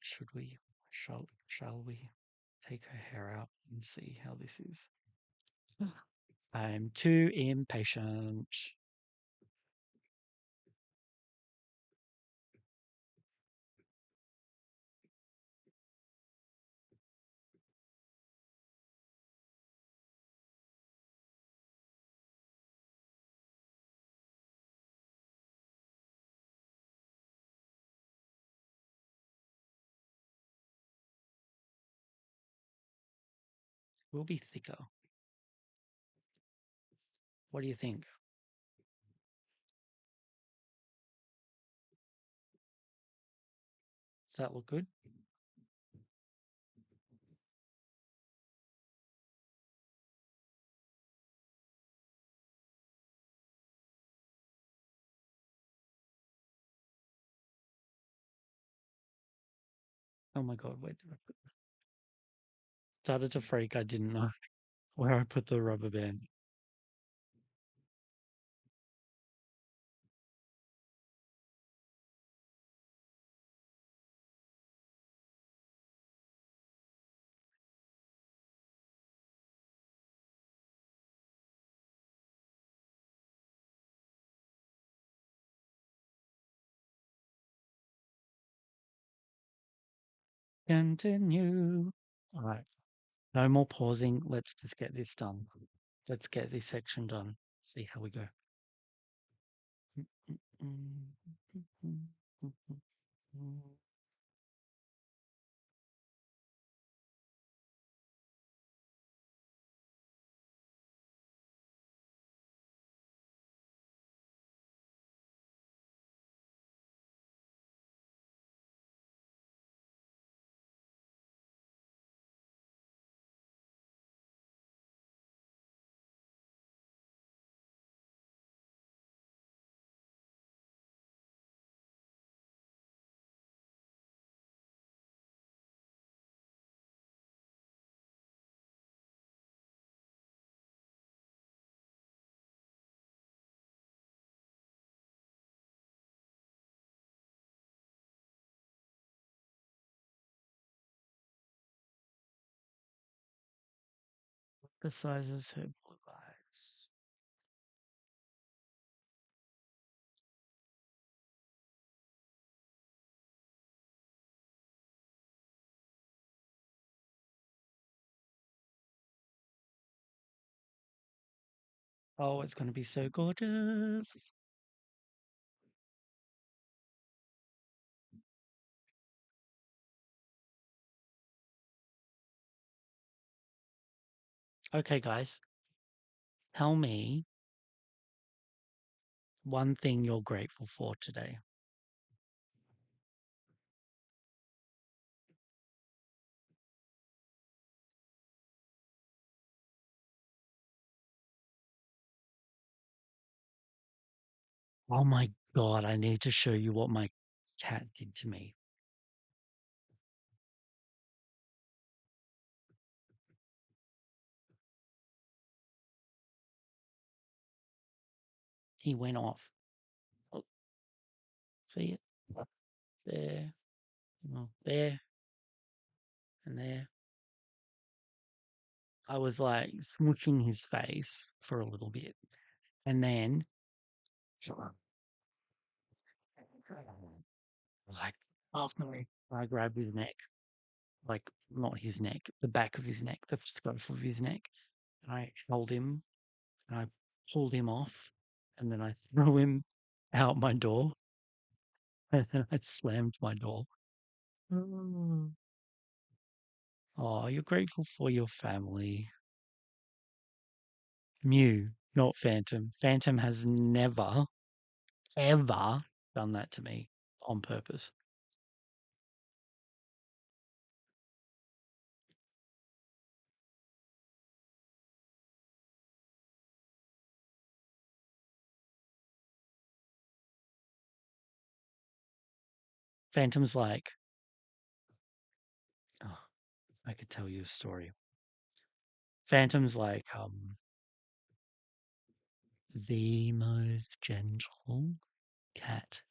Should we? Shall we take her hair out and see how this is? I'm too impatient. Will be thicker. What do you think? Does that look good? Oh my god, where did I put? Started to freak. I didn't know. where I put the rubber band. Continue. All right. No more pausing. Let's just get this done. Let's get this section done. See how we go. The sizes her blue eyes. Oh, it's going to be so gorgeous. Okay, guys, tell me one thing you're grateful for today. Oh my God, I need to show you what my cat did to me. He went off. Oh, see it? There, there, and there. I was like smooching his face for a little bit. And then, like, after I grabbed his neck, like, not his neck, the back of his neck, the scruff of his neck. And I held him and I pulled him off. And then I threw him out my door. And then I slammed my door. Mm. Oh, you're grateful for your family. Mew, not Phantom. Phantom has never, ever done that to me on purpose. Phantom's like, oh, I could tell you a story. Phantom's like, the most gentle cat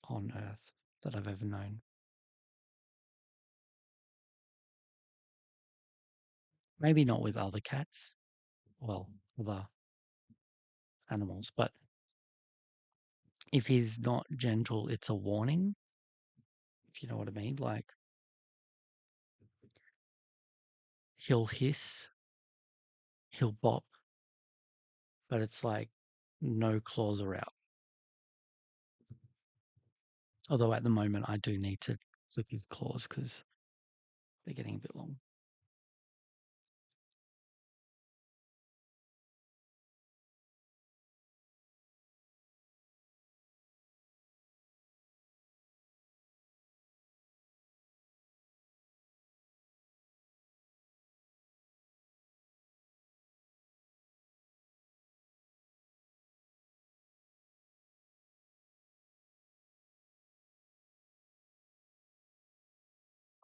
on earth that I've ever known. Maybe not with other cats, well, other animals, but if he's not gentle, it's a warning, if you know what I mean. Like, he'll hiss, he'll bop, but it's like no claws are out. Although at the moment, I do need to clip his claws because they're getting a bit long.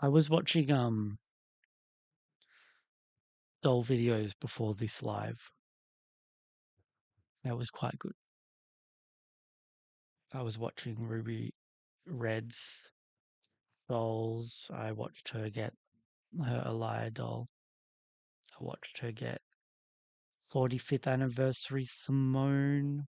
I was watching doll videos before this live. That was quite good. I was watching Ruby Red's dolls. I watched her get her Elia doll. I watched her get 45th anniversary Simone.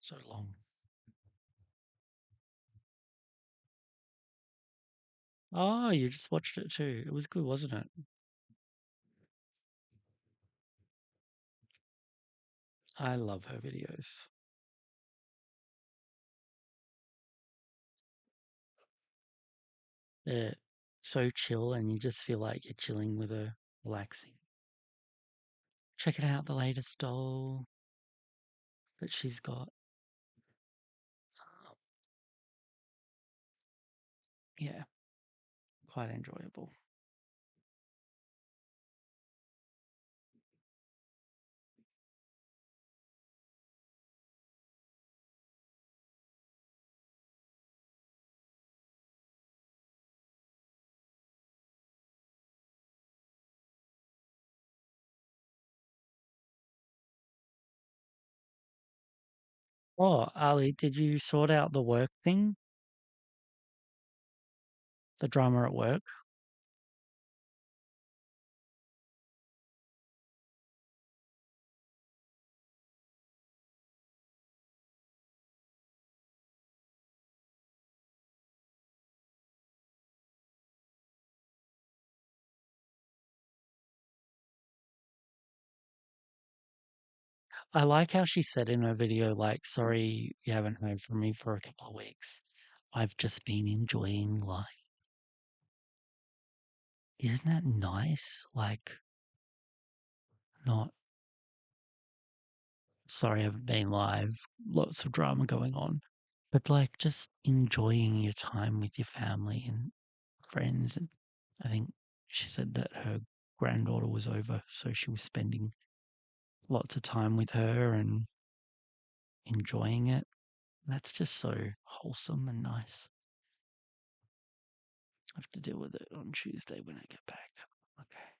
So long. Oh, you just watched it too. It was good, wasn't it? I love her videos. They're so chill, and you just feel like you're chilling with her, relaxing. Check it out, the latest doll that she's got. Yeah, quite enjoyable. Oh, Ali, did you sort out the work thing? The drama at work? I like how she said in her video, like, sorry you haven't heard from me for a couple of weeks. I've just been enjoying life. Isn't that nice? Like, not sorry I haven't been live, lots of drama going on, but like just enjoying your time with your family and friends. And I think she said that her granddaughter was over, so she was spending lots of time with her and enjoying it. That's just so wholesome and nice. I have to deal with it on Tuesday when I get back. Okay.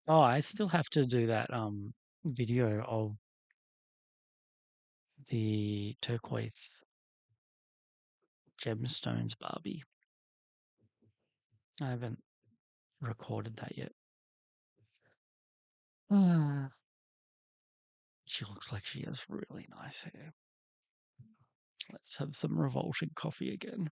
Oh, I still have to do that video of the turquoise gemstones Barbie. I haven't recorded that yet. Ah, she looks like she has really nice hair. Let's have some revolting coffee again.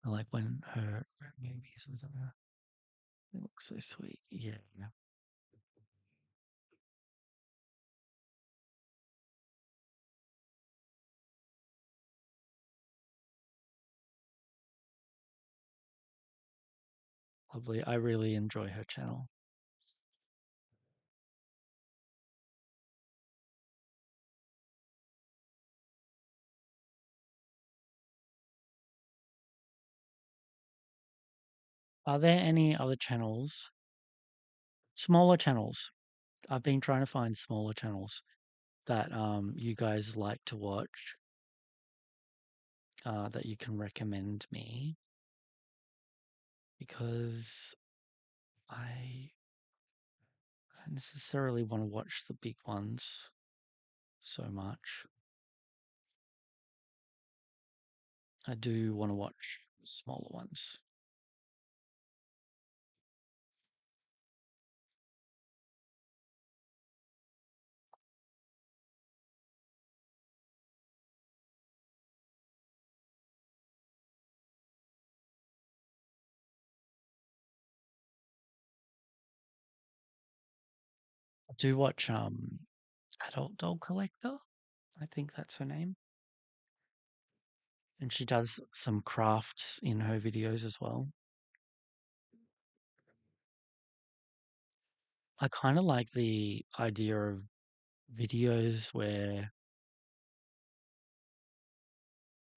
I like when her grandbabies was on her. It looks so sweet. Yeah. Lovely. I really enjoy her channel. Are there any other channels, smaller channels? I've been trying to find smaller channels that you guys like to watch, that you can recommend me because I don't necessarily want to watch the big ones so much. I do want to watch smaller ones. I do watch Adult Dog Collector. I think that's her name. And she does some crafts in her videos as well. I kind of like the idea of videos where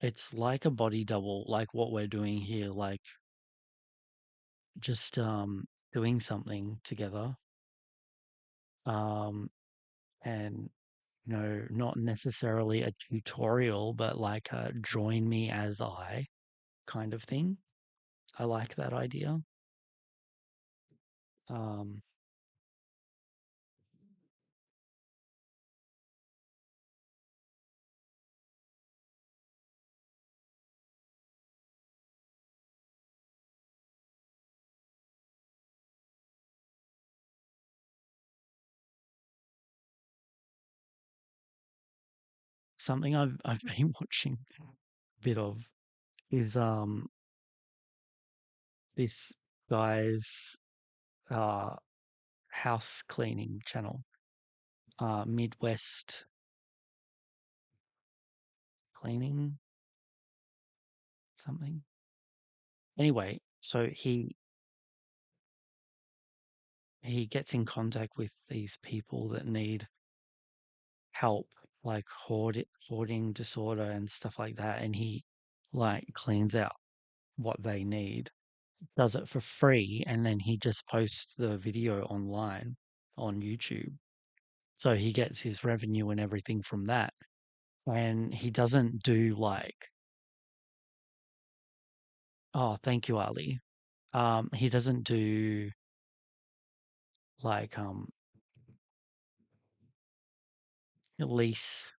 it's like a body double, like what we're doing here, like just doing something together. Um and not necessarily a tutorial, but like a join me as I kind of thing. I like that idea. Um Something I've been watching a bit of is this guy's uh house cleaning channel, Midwest cleaning something. Anyway, so he gets in contact with these people that need help, like hoarding disorder and stuff like that, and he like cleans out what they need, does it for free, and then he just posts the video online on YouTube. So he gets his revenue and everything from that. And he doesn't do like, oh, thank you, Ali. He doesn't do like lease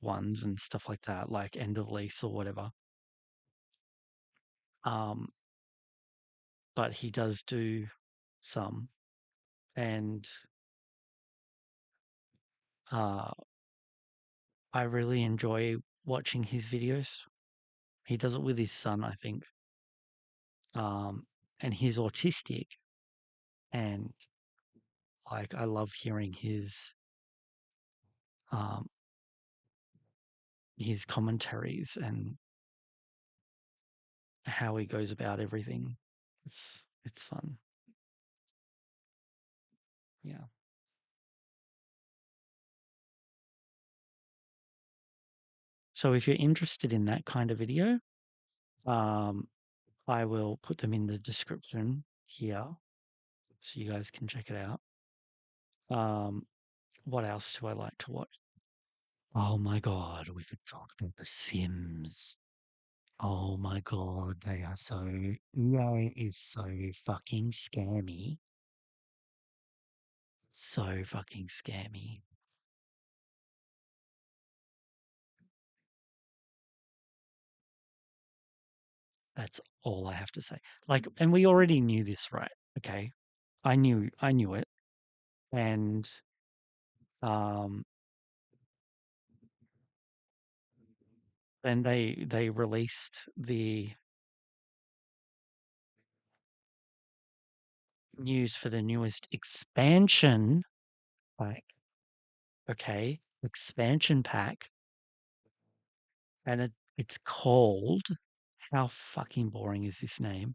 ones and stuff like that, like end of lease or whatever. Um, but he does do some, and uh, I really enjoy watching his videos. He does it with his son, I think, and he's autistic, and like I love hearing um, his commentaries and how he goes about everything. It's fun. Yeah. So if you're interested in that kind of video, um, I will put them in the description here so you guys can check it out. Um, what else do I like to watch? Oh my God, we could talk about The Sims. Oh my God, they are so, EA is so fucking scammy. So fucking scammy. That's all I have to say. Like, and we already knew this, right? Okay. I knew it. And um then they released the news for the newest expansion pack. Okay, expansion pack, and it's called, how fucking boring is this name?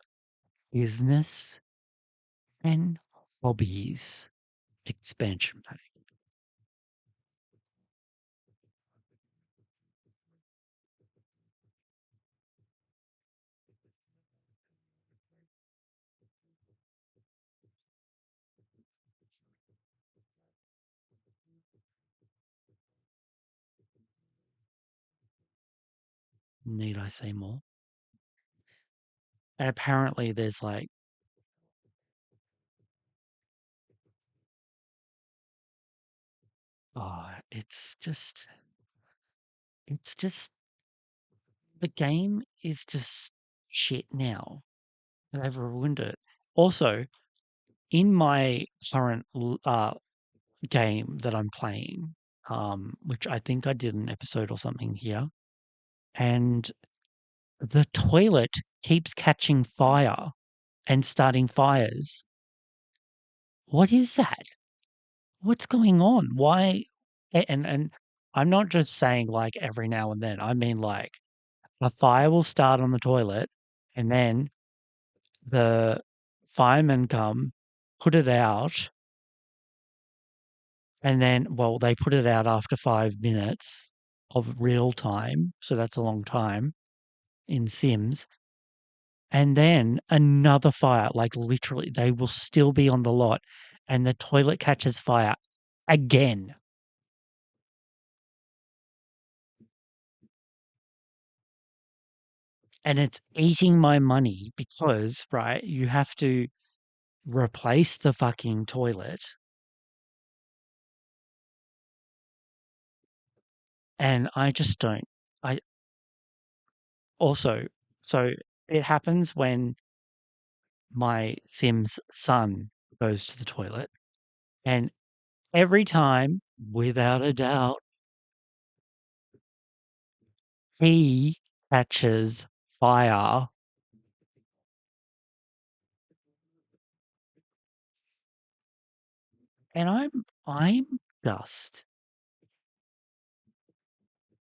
Business and Hobbies expansion pack. Need I say more? And apparently there's like, oh, it's just the game is just shit now. They've ruined it. Also, in my current game that I'm playing, which I think I did an episode or something here, and the toilet keeps catching fire and starting fires. What is that? What's going on? Why? And I'm not just saying like every now and then. I mean like a fire will start on the toilet, and then the firemen come, put it out, and then, well, they put it out after 5 minutes of real time. So that's a long time in Sims. And then another fire, like literally, they will still be on the lot, and the toilet catches fire again. And it's eating my money because, right, you have to replace the fucking toilet. And I just don't. I also, so it happens when my Sims son goes to the toilet, and every time, without a doubt, he catches fire, and I'm just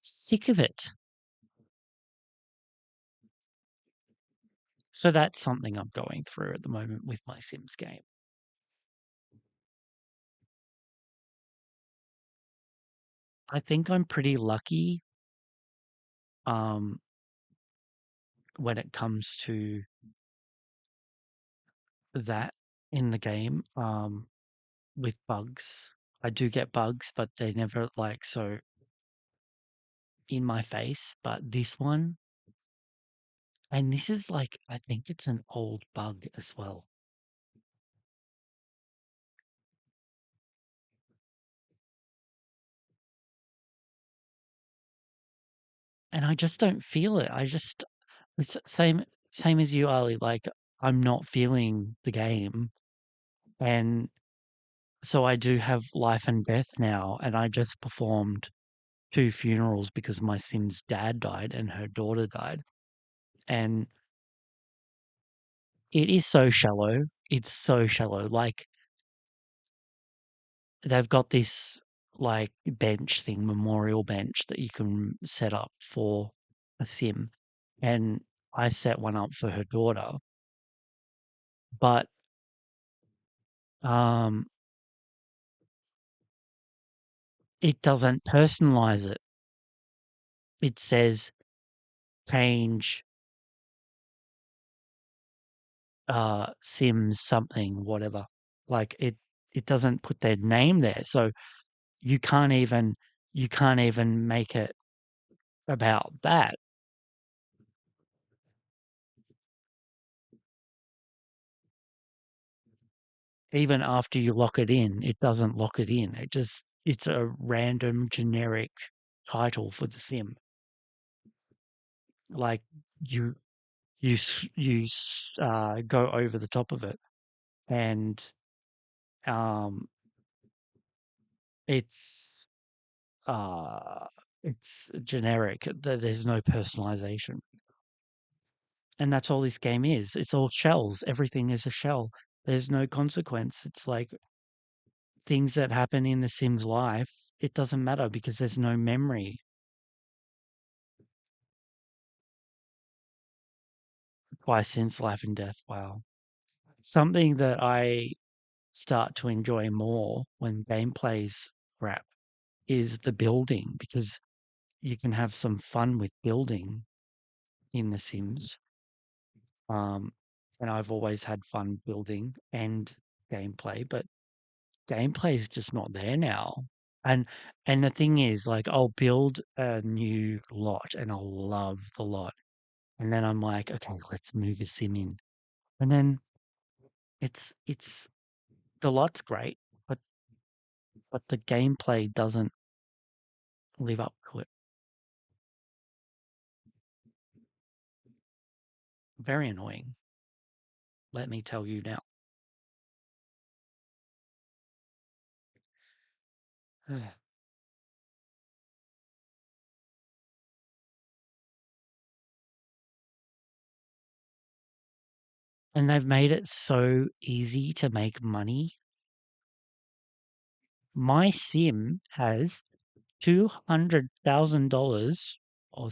sick of it. So that's something I'm going through at the moment with my Sims game. I think I'm pretty lucky um, when it comes to that in the game with bugs. I do get bugs, but they never like so in my face. But this one, and this is like, I think it's an old bug as well. And I just don't feel it. It's same as you, Ali. Like I'm not feeling the game, and so I do have life and death now. And I just performed two funerals because my Sim's dad died and her daughter died, and it is so shallow. It's so shallow. Like they've got this like bench thing, memorial bench that you can set up for a Sim, and I set one up for her daughter, but um it doesn't personalize it. It says change Sims something, whatever. Like it doesn't put their name there. So you can't even you can't even make it about that. Even after you lock it in, it doesn't lock it in. It's a random generic title for the sim. Like you go over the top of it, and um it's uh It's generic. There's no personalization. And that's all this game is. It's all shells. Everything is a shell. There's no consequence. It's like things that happen in the Sims life, it doesn't matter because there's no memory. Twice since life and death. Wow. Something that I start to enjoy more when gameplay's crap is the building because you can have some fun with building in The Sims. Um, and I've always had fun building and gameplay, but gameplay is just not there now. And and the thing is, like, I'll build a new lot and I'll love the lot. And then I'm like, okay, let's move a sim in. And then it's the lot's great, but the gameplay doesn't live up to it. Very annoying, let me tell you now. And they've made it so easy to make money. My sim has $200,000 or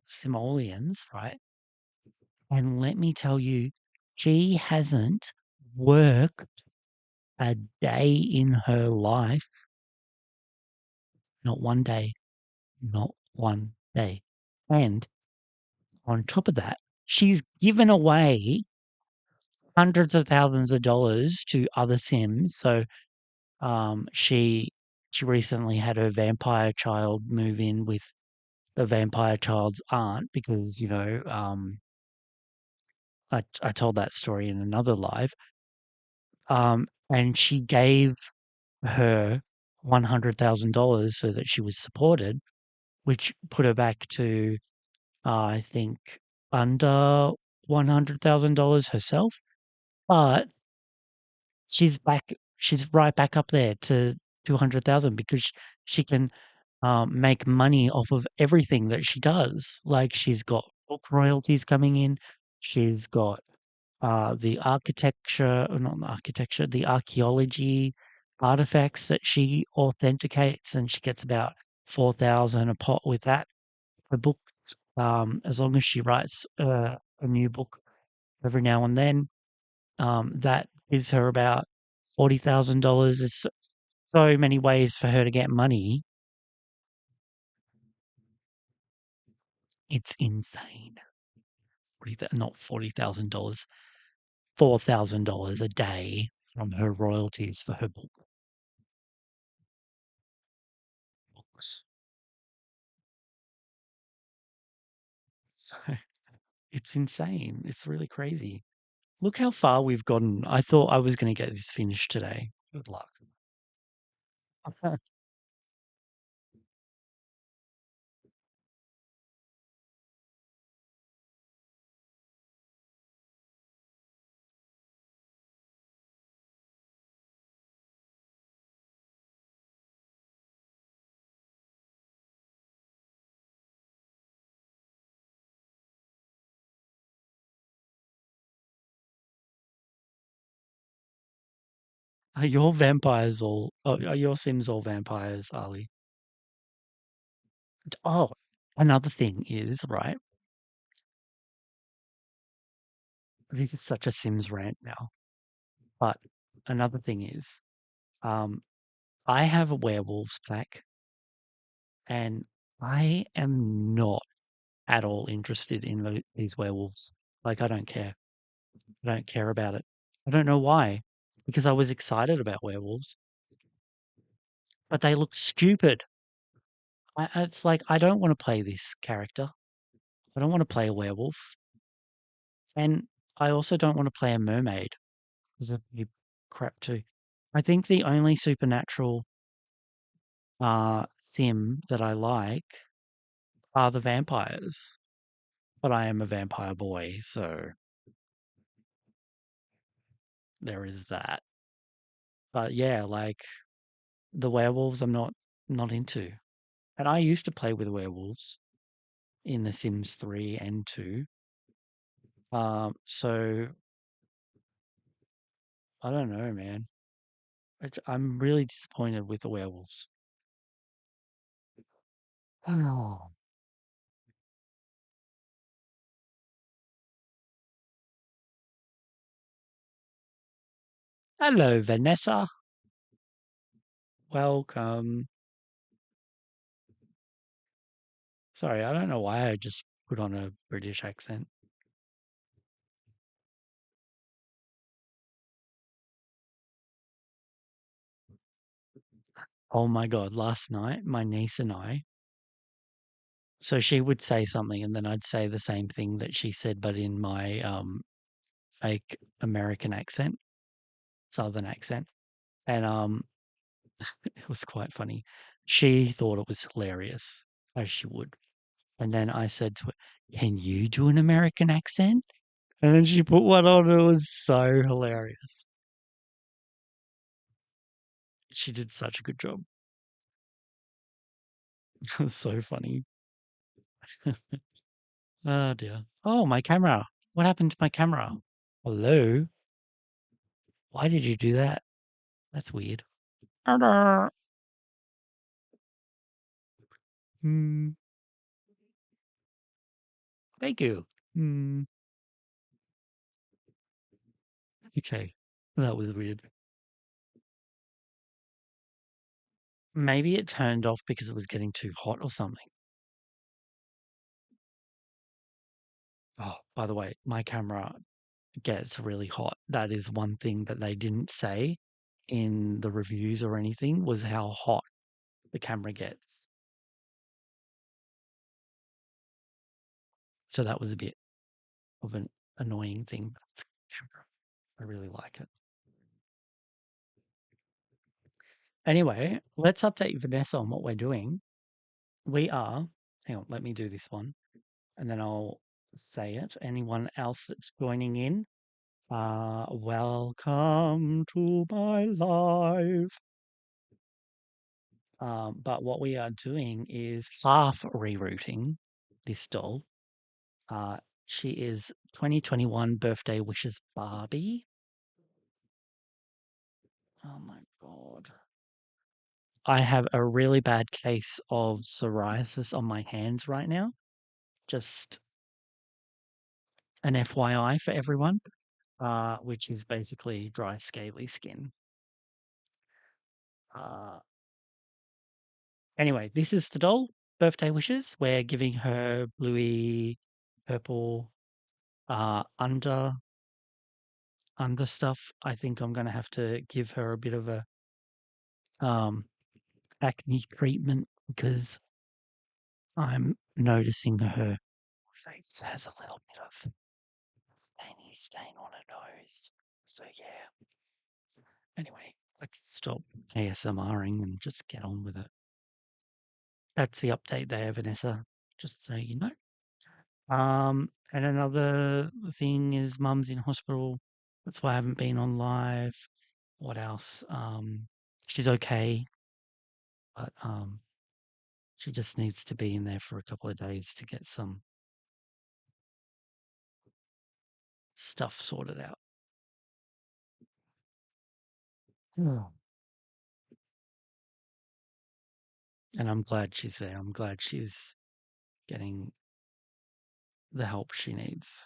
simoleons, right? And let me tell you, she hasn't worked a day in her life. Not one day. Not one day. And on top of that, she's given away hundreds of thousands of dollars to other Sims. So she recently had her vampire child move in with the vampire child's aunt because, I told that story in another live. And she gave her $100,000 so that she was supported, which put her back to, I think, under $100,000 herself. But she's right back up there to 200,000 because she can make money off of everything that she does. Like she's got book royalties coming in. She's got the architecture, or not the architecture, the archaeology artifacts that she authenticates, and she gets about 4,000 a pot with that per book. As long as she writes a new book every now and then, that gives her about $40,000. There's so many ways for her to get money. It's insane. Not $40,000, $4,000 a day from her royalties for her books. So it's insane. It's really crazy. Look how far we've gotten. I thought I was going to get this finished today. Good luck. Are your vampires all? Oh, are your Sims all vampires, Ali? Oh, another thing is right. This is such a Sims rant now. But another thing is, um, I have a werewolves pack, and I am not at all interested in these werewolves. Like, I don't care. I don't care about it. I don't know why. Because I was excited about werewolves, but they look stupid. It's like I don't want to play this character. I don't want to play a werewolf, and I also don't want to play a mermaid because that'd be crap too. I think the only supernatural sim that I like are the vampires, but I am a vampire boy, so there is that. But yeah, like the werewolves, I'm not into. And I used to play with werewolves in The Sims 3 and 2. So I don't know, man. I'm really disappointed with the werewolves. Oh. Hello, Vanessa. Welcome. Sorry, I don't know why I just put on a British accent. Oh my God, last night, my niece and I, so she would say something and then I'd say the same thing that she said, but in my fake American accent, Southern accent. And it was quite funny. She thought it was hilarious, as she would. And then I said to her, "Can you do an American accent?" And then she put one on. It was so hilarious. She did such a good job. It was so funny. Oh dear. Oh, my camera. What happened to my camera? Hello? Why did you do that? That's weird. Arrgh. Hmm. Thank you. Hmm. Okay. That was weird. Maybe it turned off because it was getting too hot or something. Oh, by the way, my camera gets really hot. That is one thing that they didn't say in the reviews or anything was how hot the camera gets. So that was a bit of an annoying thing. But it's a camera. I really like it. Anyway, let's update Vanessa on what we're doing. We are, hang on, let me do this one and then I'll say it. Anyone else that's joining in, welcome to my live. But what we are doing is half rerouting this doll. Uh, she is 2021 birthday wishes Barbie. Oh my God. I have a really bad case of psoriasis on my hands right now. Just an FYI for everyone, which is basically dry, scaly skin. Uh, anyway, this is the doll. Birthday wishes. We're giving her bluey, purple, under stuff. I think I'm going to have to give her a bit of a um, acne treatment because I'm noticing her face has a little bit of stainy stain on her nose. So yeah. Anyway, let's stop ASMRing and just get on with it. That's the update there, Vanessa. Just so you know. And another thing is Mum's in hospital. That's why I haven't been on live. What else? She's okay, but she just needs to be in there for a couple of days to get some stuff sorted out. Yeah. And I'm glad she's there. I'm glad she's getting the help she needs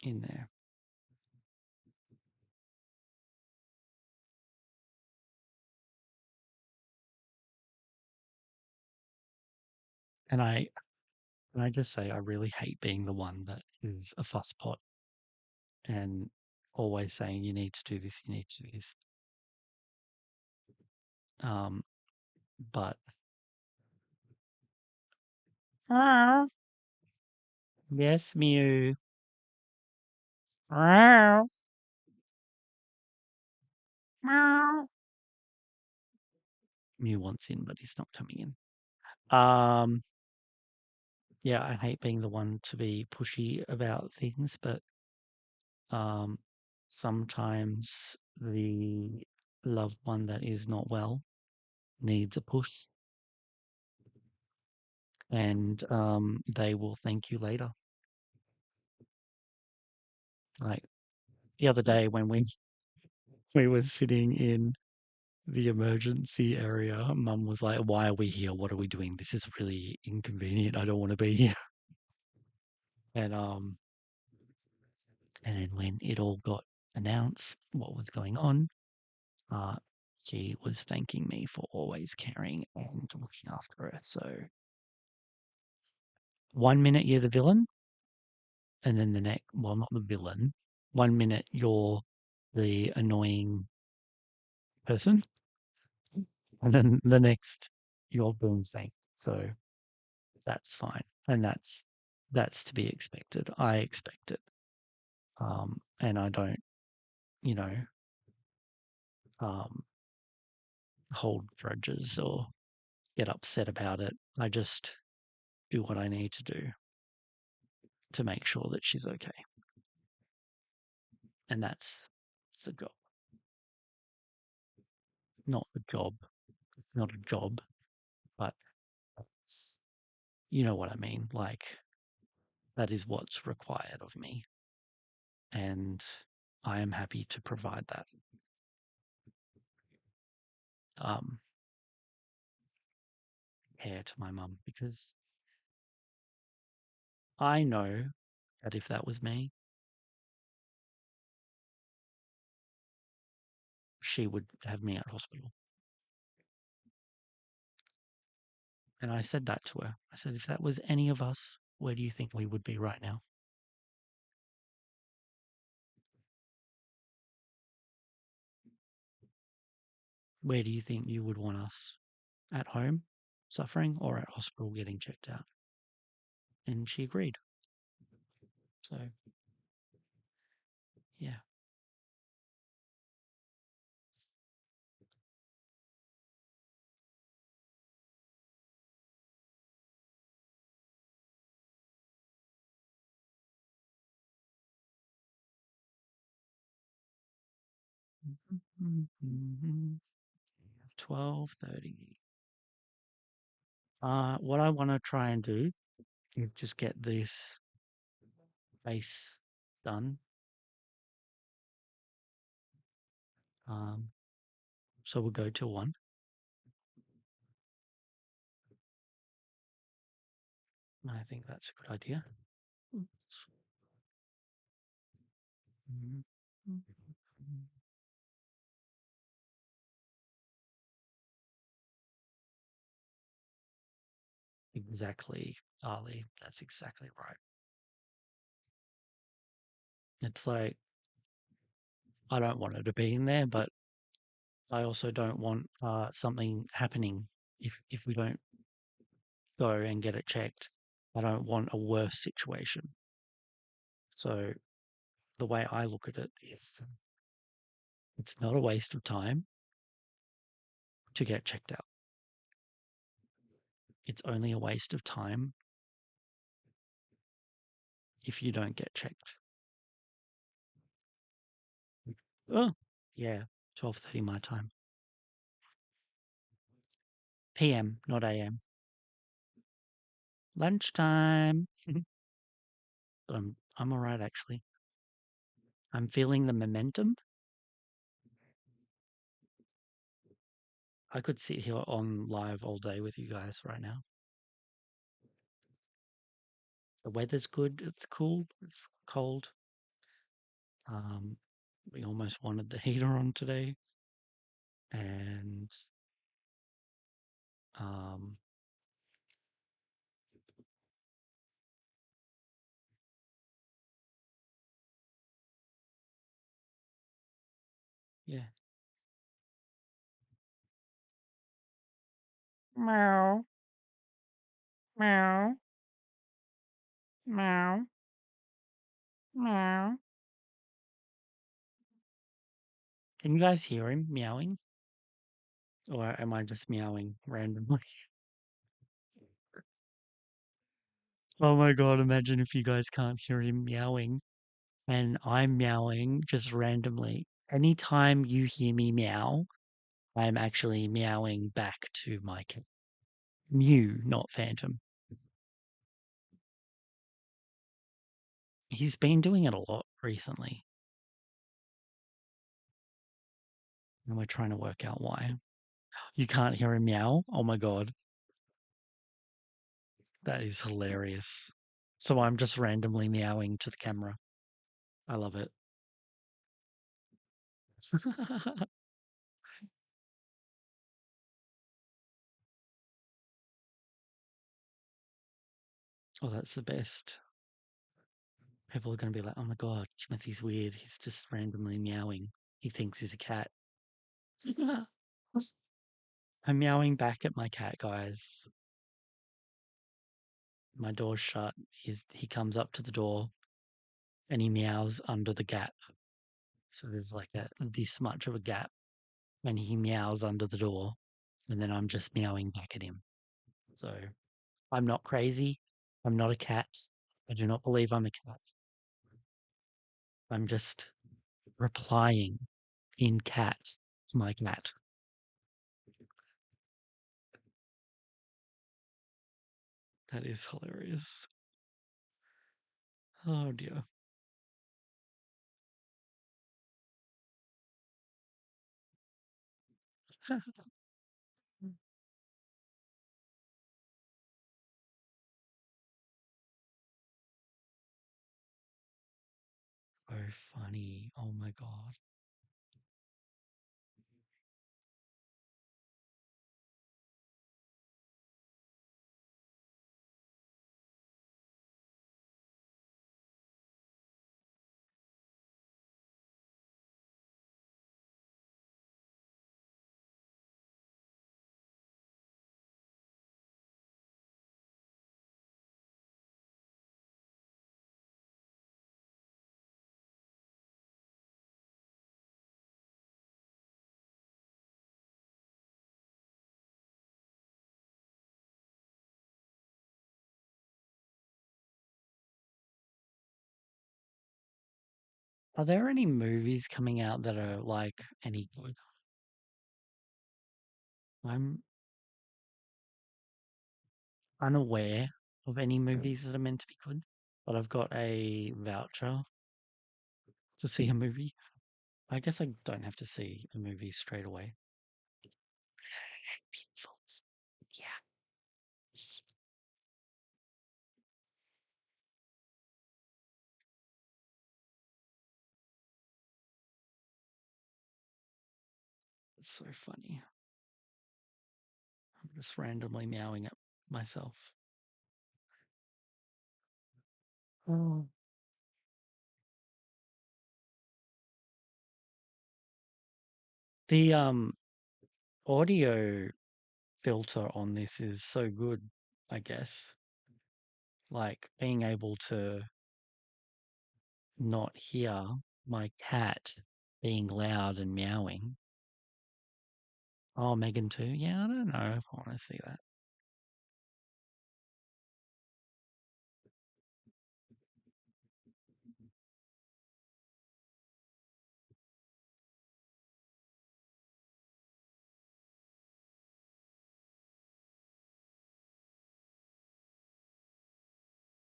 in there. And I just say I really hate being the one that is a fusspot and always saying you need to do this, you need to do this. Um, but ah, yes, Mew. Meow. Meow. Mew wants in, but he's not coming in. Yeah, I hate being the one to be pushy about things, but um, sometimes the loved one that is not well needs a push, and they will thank you later. Like the other day when we were sitting in the emergency area, Mum was like, "Why are we here? What are we doing? This is really inconvenient. I don't want to be here." And and then when it all got announced what was going on, uh, she was thanking me for always caring and looking after her. So 1 minute you're the villain, and then the next, well, not the villain. 1 minute you're the annoying person, and then the next you're being thanked. So that's fine, and that's to be expected. I expect it, and I don't, you know, um, hold grudges or get upset about it. I just do what I need to do to make sure that she's okay, and that's the job, not the job. It's not a job, but it's, you know what I mean. Like that is what's required of me, and I am happy to provide that. Um, Care to my mum because I know that if that was me, she would have me at hospital. And I said that to her. I said, if that was any of us, where do you think we would be right now? Where do you think you would want us? At home, suffering, or at hospital getting checked out? And she agreed. So, yeah. Mm-hmm. 12:30. What I want to try and do is just get this face done. Um, so we'll go till 1. I think that's a good idea. Exactly, Ali. That's exactly right. It's like I don't want her to be in there, but I also don't want something happening if we don't go and get it checked. I don't want a worse situation. So the way I look at it is it's not a waste of time to get checked out. It's only a waste of time if you don't get checked. Oh, yeah, 12:30 my time. PM, not AM. Lunchtime. But I'm all right actually. I'm feeling the momentum. I could sit here on live all day with you guys right now. The weather's good. It's cool. It's cold. Um, we almost wanted the heater on today, and um, yeah. Meow, meow, meow, meow. Can you guys hear him meowing, or am I just meowing randomly? Oh my god! Imagine if you guys can't hear him meowing, and I'm meowing just randomly. Anytime you hear me meow, I'm actually meowing back to my cat. Mew, not Phantom. He's been doing it a lot recently, and we're trying to work out why. You can't hear him meow? Oh my god, that is hilarious. So I'm just randomly meowing to the camera. I love it. Oh, that's the best. People are going to be like, oh my god, Timothy's weird. He's just randomly meowing. He thinks he's a cat. I'm meowing back at my cat, guys. My door's shut. He comes up to the door and he meows under the gap. So there's like this much of a gap, and he meows under the door, and then I'm just meowing back at him. So I'm not crazy. I'm not a cat. I do not believe I'm a cat. I'm just replying in cat to my cat. That is hilarious. Oh dear. So funny. Oh my god. Are there any movies coming out that are like any good? I'm unaware of any movies that are meant to be good, but I've got a voucher to see a movie. I guess I don't have to see a movie straight away. Beautiful. Yeah, it's so funny. I'm just randomly meowing at myself. Oh. The audio filter on this is so good, I guess. Like being able to not hear my cat being loud and meowing. Oh, Megan too? Yeah, I don't know if I want to see that.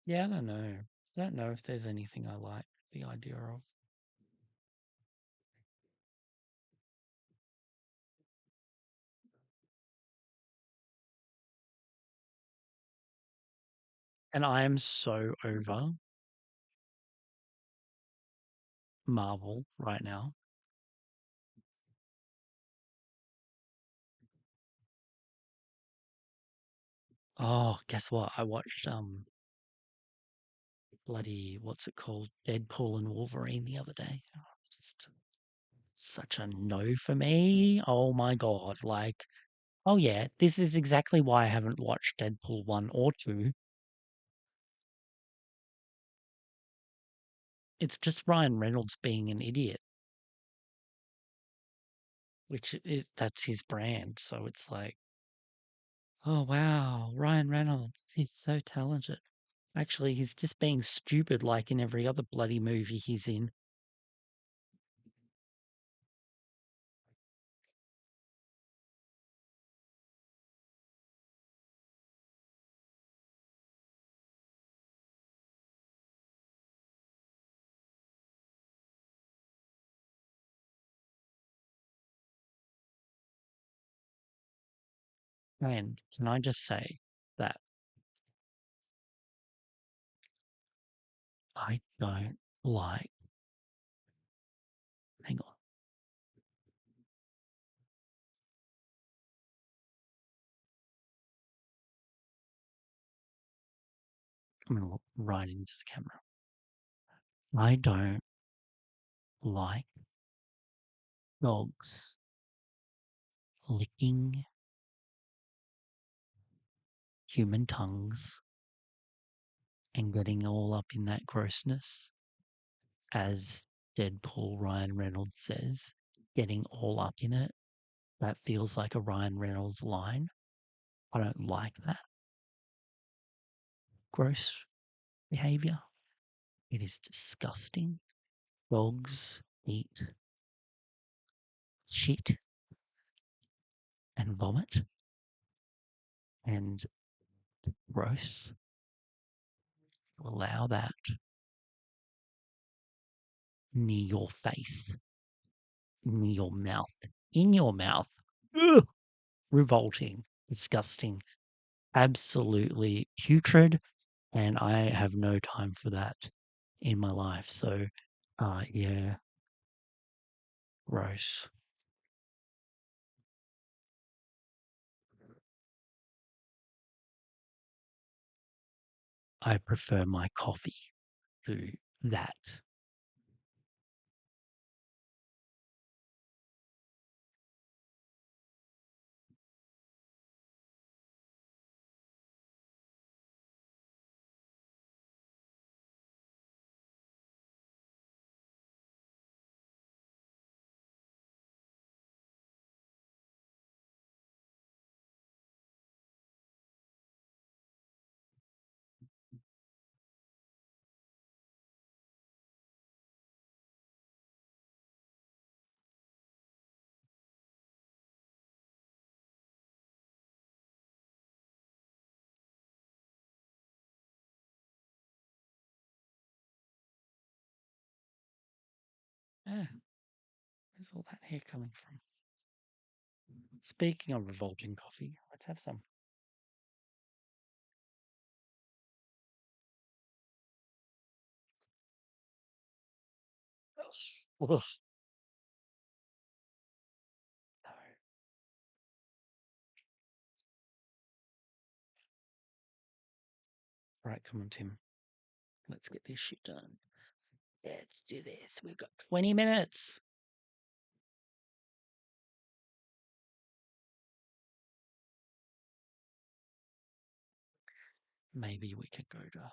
Yeah, I don't know. I don't know if there's anything I like the idea of. And I am so over Marvel right now. Oh, guess what? I watched bloody what's it called? Deadpool and Wolverine the other day. Oh, it's just such a no for me. Oh my god. Like, oh yeah, this is exactly why I haven't watched Deadpool 1 or 2. It's just Ryan Reynolds being an idiot, which is that's his brand. So it's like, oh wow, Ryan Reynolds, he's so talented. Actually, he's just being stupid like in every other bloody movie he's in. And can I just say that I don't like, hang on, I'm going to look right into the camera. I don't like dogs licking human tongues and getting all up in that grossness. As Deadpool Ryan Reynolds says, getting all up in it. That feels like a Ryan Reynolds line. I don't like that gross behavior. It is disgusting. Dogs eat shit and vomit and gross. To allow that near your face, near your mouth, in your mouth. Ugh! Revolting, disgusting, absolutely putrid, and I have no time for that in my life. So, yeah, gross. I prefer my coffee to that. Yeah, where's all that hair coming from? Speaking of revolting coffee, let's have some. Ugh. No. Right, come on, Tim. Let's get this shit done. Let's do this. We've got 20 minutes. Maybe we could go to.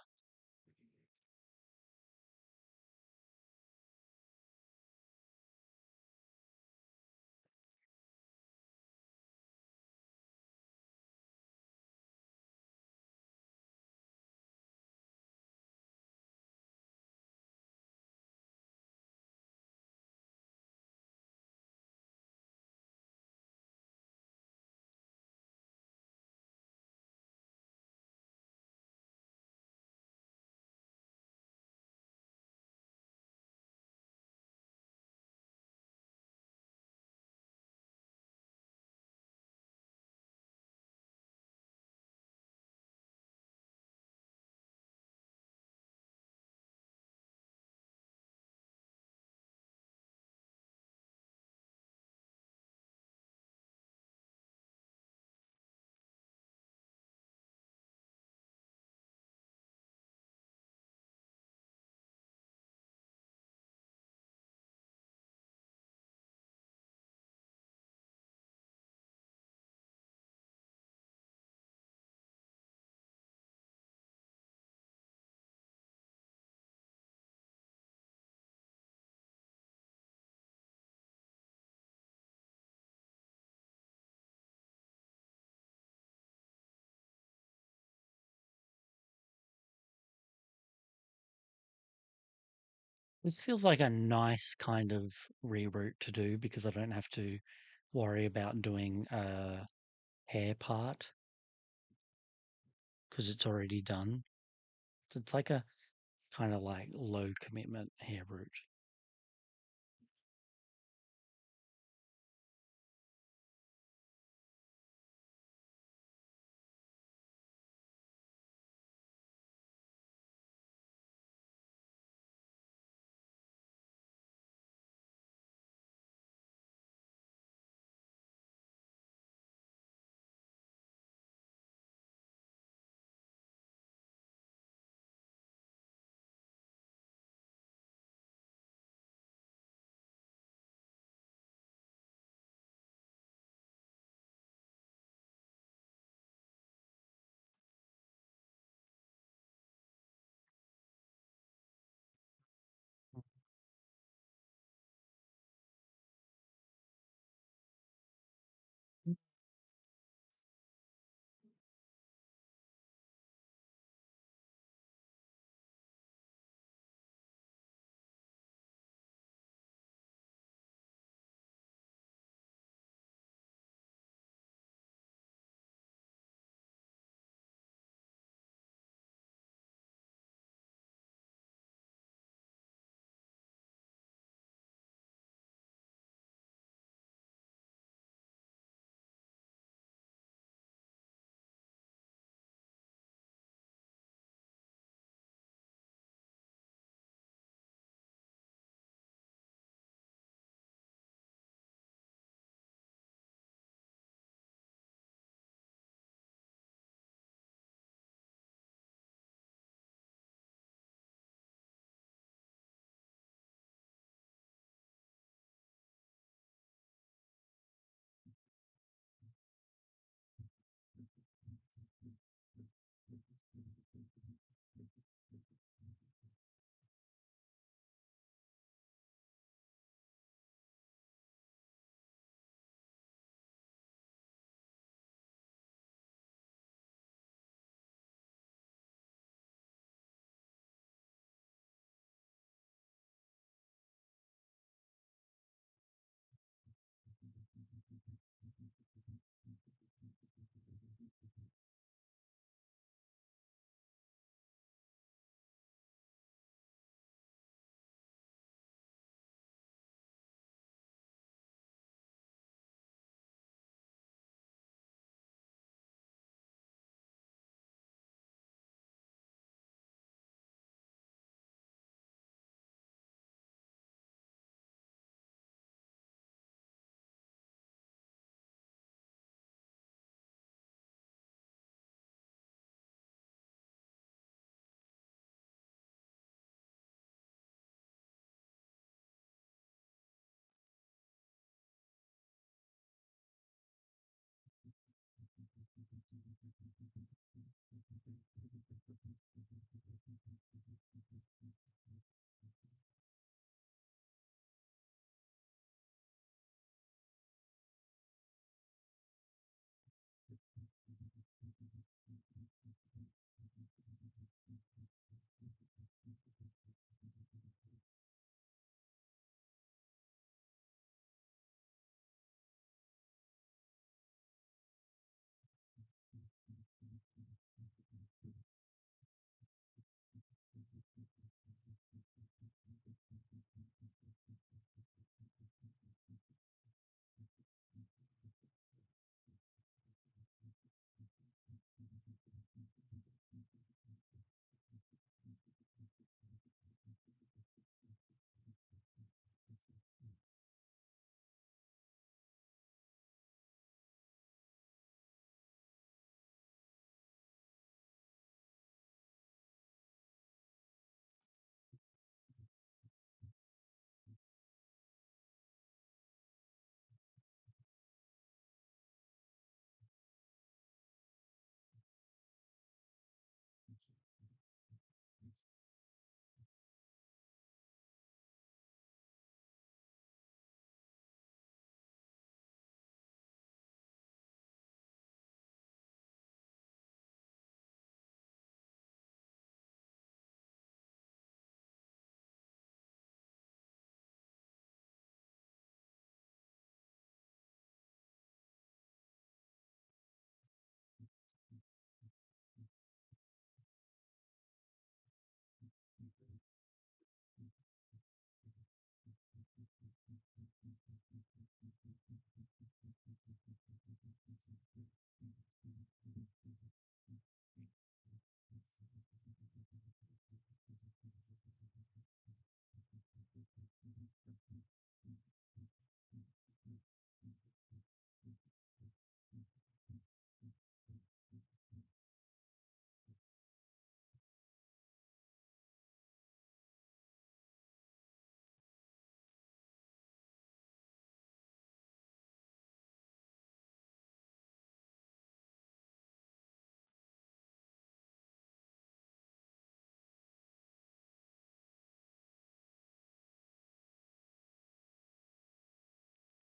This feels like a nice kind of reroute to do because I don't have to worry about doing a hair part because it's already done. So it's like a kind of like low commitment hair route.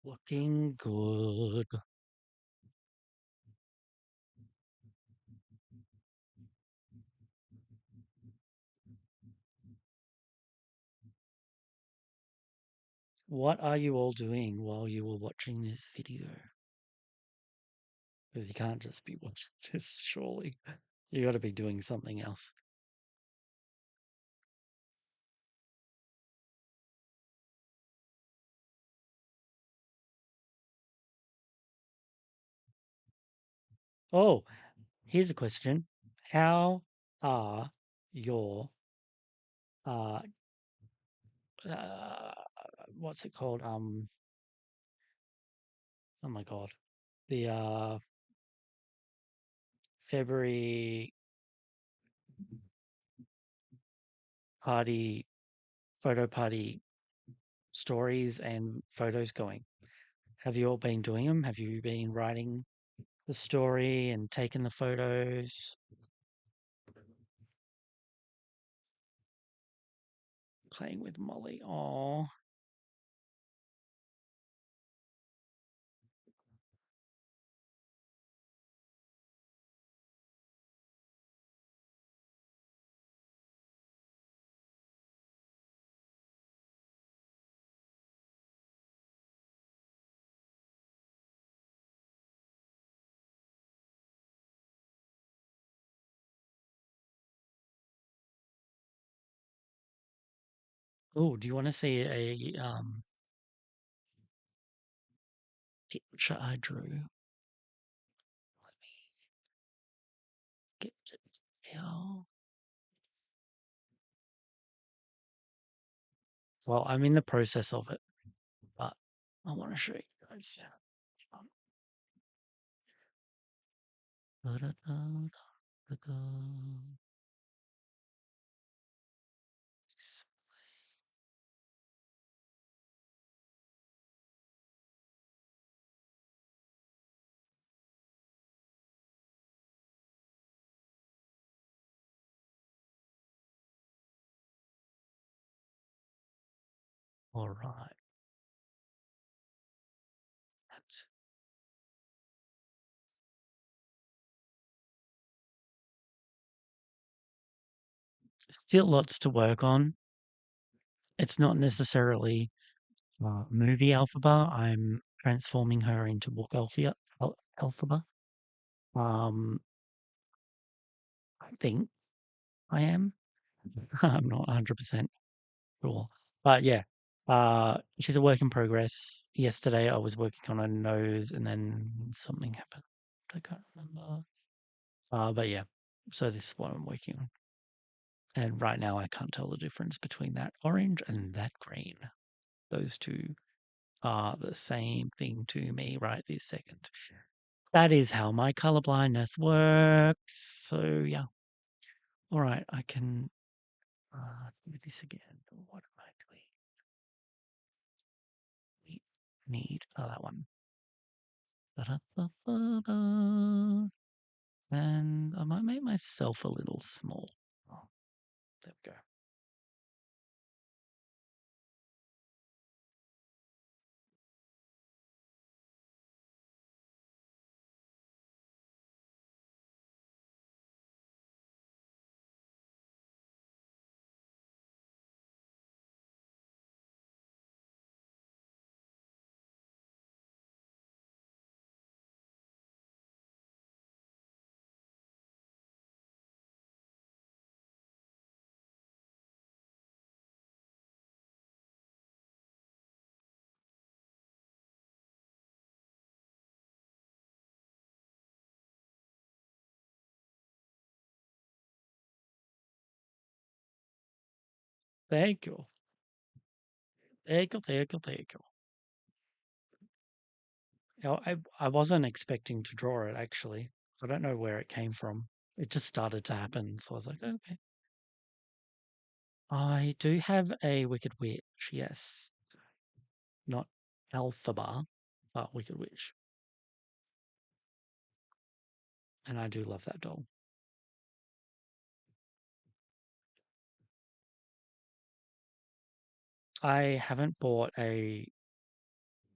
Looking good. What are you all doing while you were watching this video? Because you can't just be watching this, surely. You got to be doing something else. Oh, here's a question. How are your uh uh what's it called? Oh my God. The February party photo party stories and photos going? Have you all been doing them? Have you been writing the story and taking the photos? Playing with Molly. Oh, oh, do you want to see a picture I drew? Let me get it here. Well, I'm in the process of it, but I want to show you guys. Um, da-da-da-da-da. All right. That's still lots to work on. It's not necessarily movie Alphaba. I'm transforming her into book Alphaba. Um, I think I am. I'm not 100% sure. But yeah, she's a work in progress. Yesterday I was working on her nose and then something happened. I can't remember. But yeah, so this is what I'm working on. And right now I can't tell the difference between that orange and that green. Those two are the same thing to me right this second. That is how my color blindness works. So yeah. All right, I can do this again. What am I doing? We need that one. Da-da-da-da-da. And I might make myself a little small. Oh, there we go. Thank you. Thank you, thank you, thank you. I wasn't expecting to draw it actually. I don't know where it came from. It just started to happen. So I was like, okay. I do have a Wicked Witch, yes. Not Alphaba, but Wicked Witch. And I do love that doll. I haven't bought a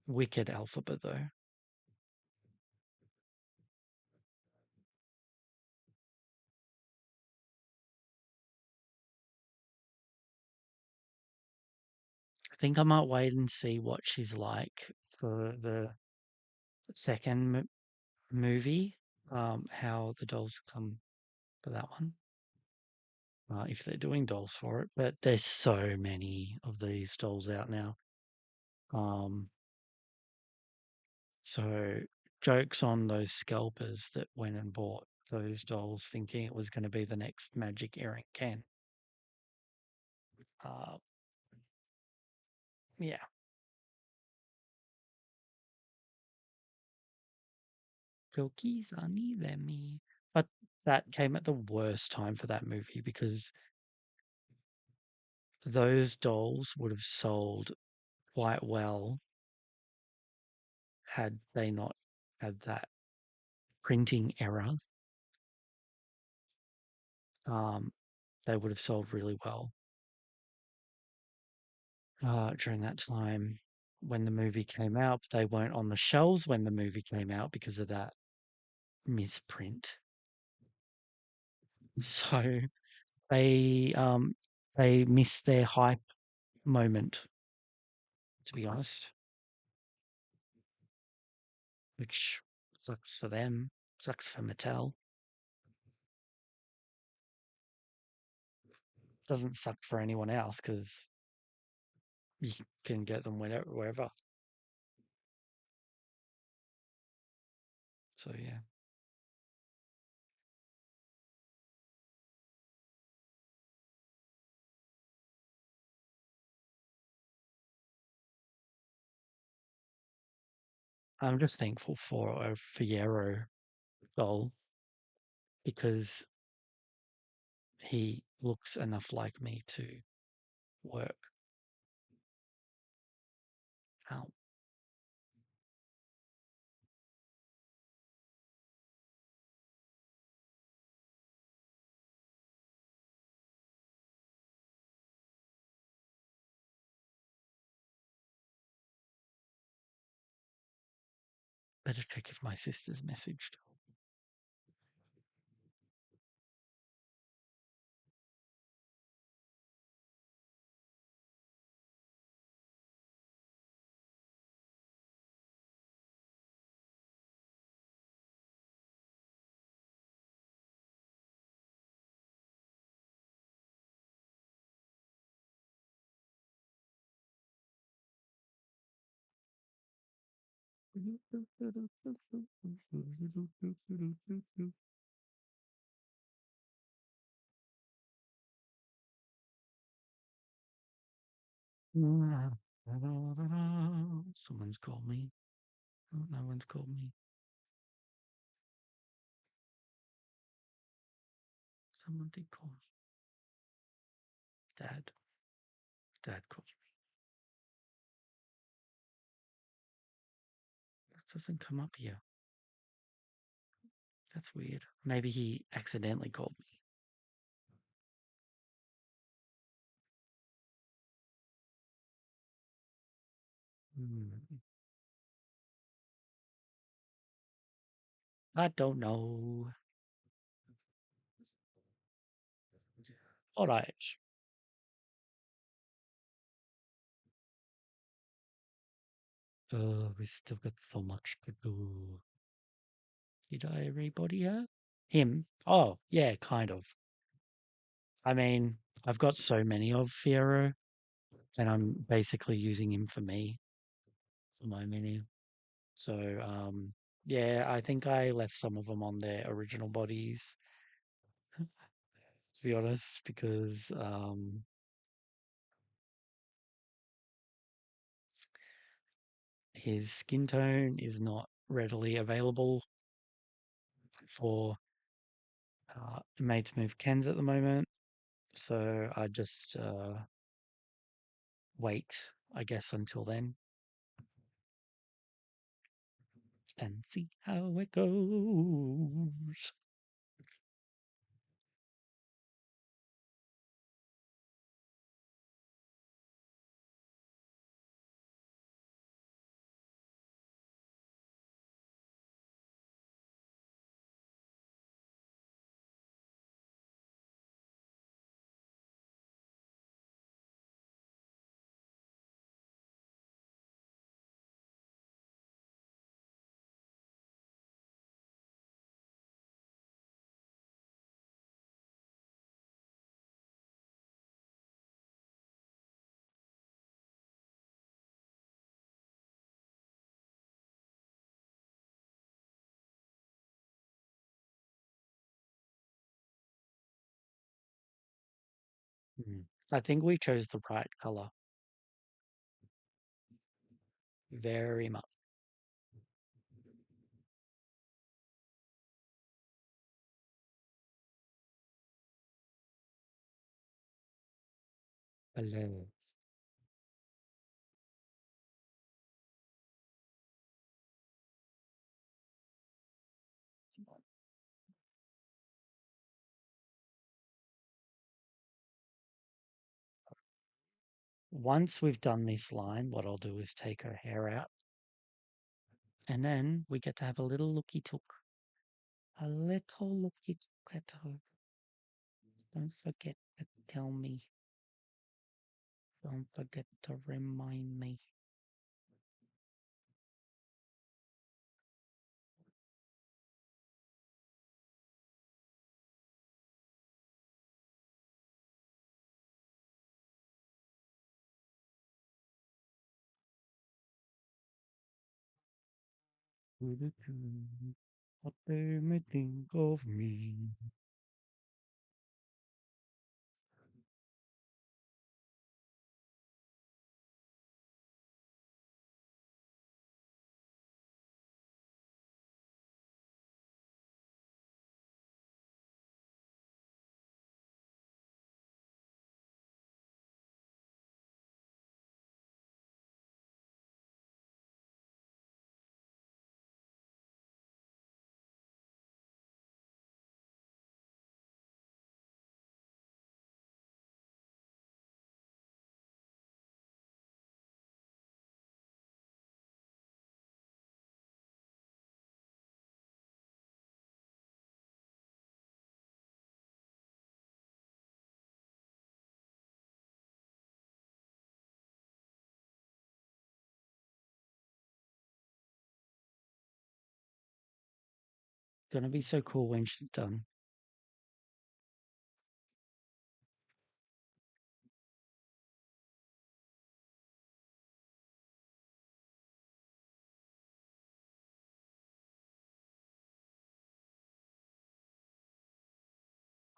Wicked alphabet though. I think I might wait and see what she's like for the second movie. How the dolls come for that one. If they're doing dolls for it, but there's so many of these dolls out now. Um, so jokes on those scalpers that went and bought those dolls thinking it was going to be the next Magic Earring Ken. Uh, yeah, cookies, honey, me. But that came at the worst time for that movie because those dolls would have sold quite well had they not had that printing error. Um, they would have sold really well during that time when the movie came out. But they weren't on the shelves when the movie came out because of that misprint. So they missed their hype moment, to be honest, which sucks for them, sucks for Mattel. Doesn't suck for anyone else because you can get them wherever. So yeah, I'm just thankful for a Fiero doll because he looks enough like me to work out. Better check if my sister's messaged. Someone's called me. Oh, no one's called me. Someone did call me. Dad. Dad called me. It doesn't come up here. That's weird. Maybe he accidentally called me. Hmm. I don't know. All right. We still got so much to do. Did I rebody her? Him? Oh, yeah, kind of. I mean, I've got so many of Fiero, and I'm basically using him for me, for my mini. So, yeah, I think I left some of them on their original bodies, to be honest, because his skin tone is not readily available for made to move Kens at the moment. So I just wait, I guess, until then and see how it goes. Mm. I think we chose the right color. Very much. Hello. Once we've done this line, what I'll do is take her hair out, and then we get to have a little looky took. A little looky took at her. Don't forget to tell me. Don't forget to remind me. What they may think of me. Gonna be so cool when she's done.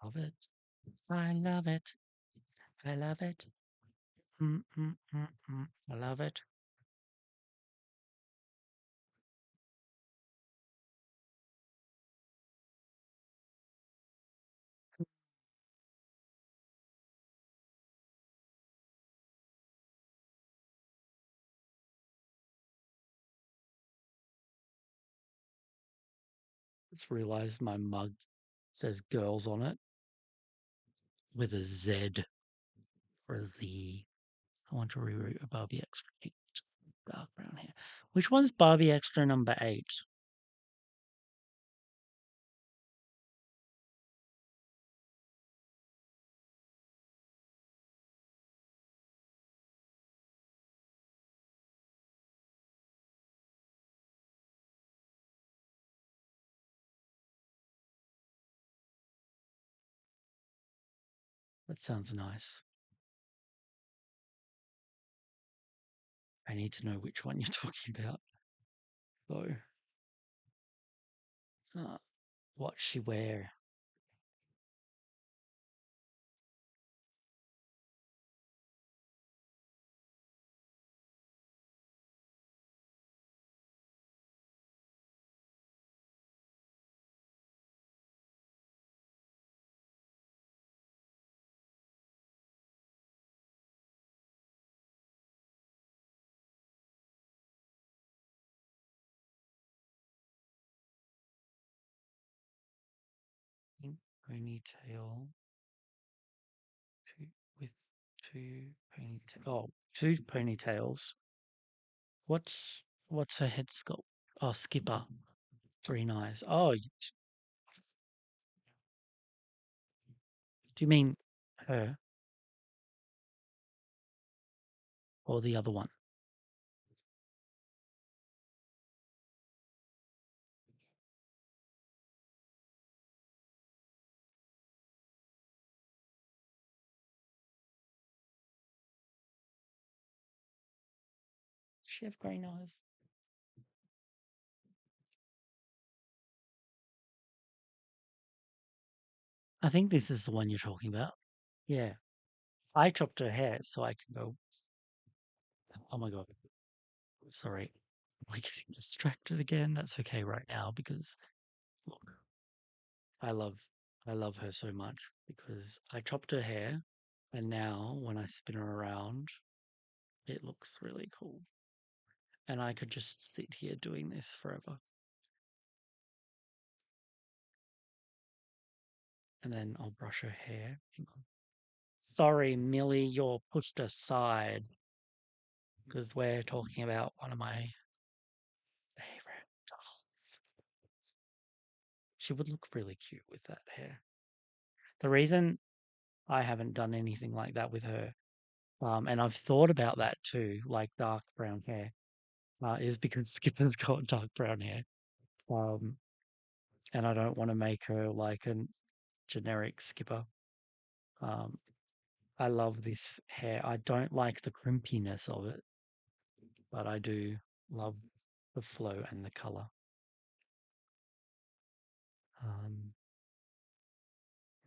Love it. I love it. I love it. I love it. Just realized my mug says girls on it with a Z or a Z. I want to reroute a Barbie Extra 8 dark brown hair. Which one's Barbie Extra number 8? That sounds nice. I need to know which one you're talking about. So, uh, what she wear? Pink ponytail two, with two ponytail. Oh, two ponytails. What's her head sculpt? Oh, Skipper. Very nice. Oh, do you mean her or the other one? Does she have green eyes? I think this is the one you're talking about. Yeah. I chopped her hair so I can go, oh my God, sorry. Am I getting distracted again? That's okay right now because look, I love I love her so much because I chopped her hair and now when I spin her around, it looks really cool. And I could just sit here doing this forever. And then I'll brush her hair. Hang on. Sorry, Millie, you're pushed aside because we're talking about one of my favorite dolls. She would look really cute with that hair. The reason I haven't done anything like that with her, and I've thought about that too, like dark brown hair, is because Skipper's got dark brown hair. Um, and I don't want to make her like a generic Skipper. Um, I love this hair. I don't like the crimpiness of it, but I do love the flow and the color. Um,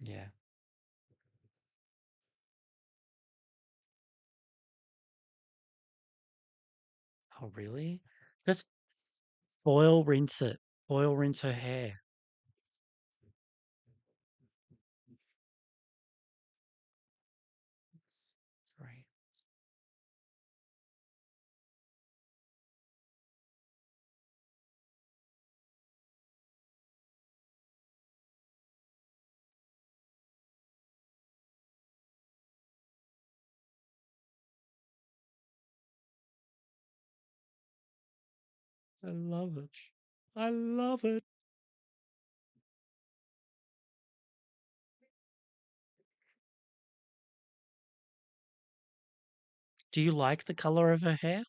yeah. Oh, really? Just boil, rinse it. Boil, rinse her hair. Sorry. I love it. I love it. Do you like the color of her hair?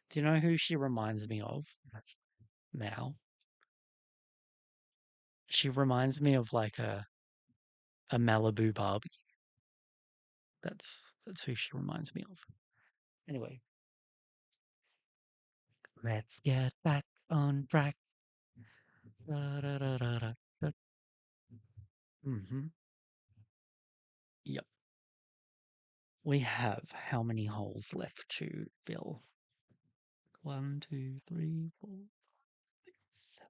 Do you know who she reminds me of now? She reminds me of like a Malibu Barbie. That's who she reminds me of. Anyway, let's get back on track. Da, da, da, da, da, da. Mm-hmm. Yep. We have how many holes left to fill? One, two, three, four, seven,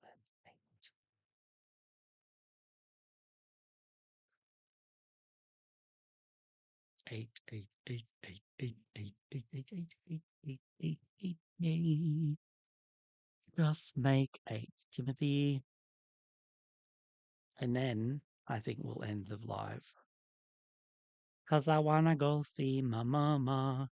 eight, eight, eight, eight, eight, eight, eight, eight, eight, eight, eight, eight, eight, eight. Just make eight, Timothy. And then I think we'll end the live. 'Cause I wanna go see my mama.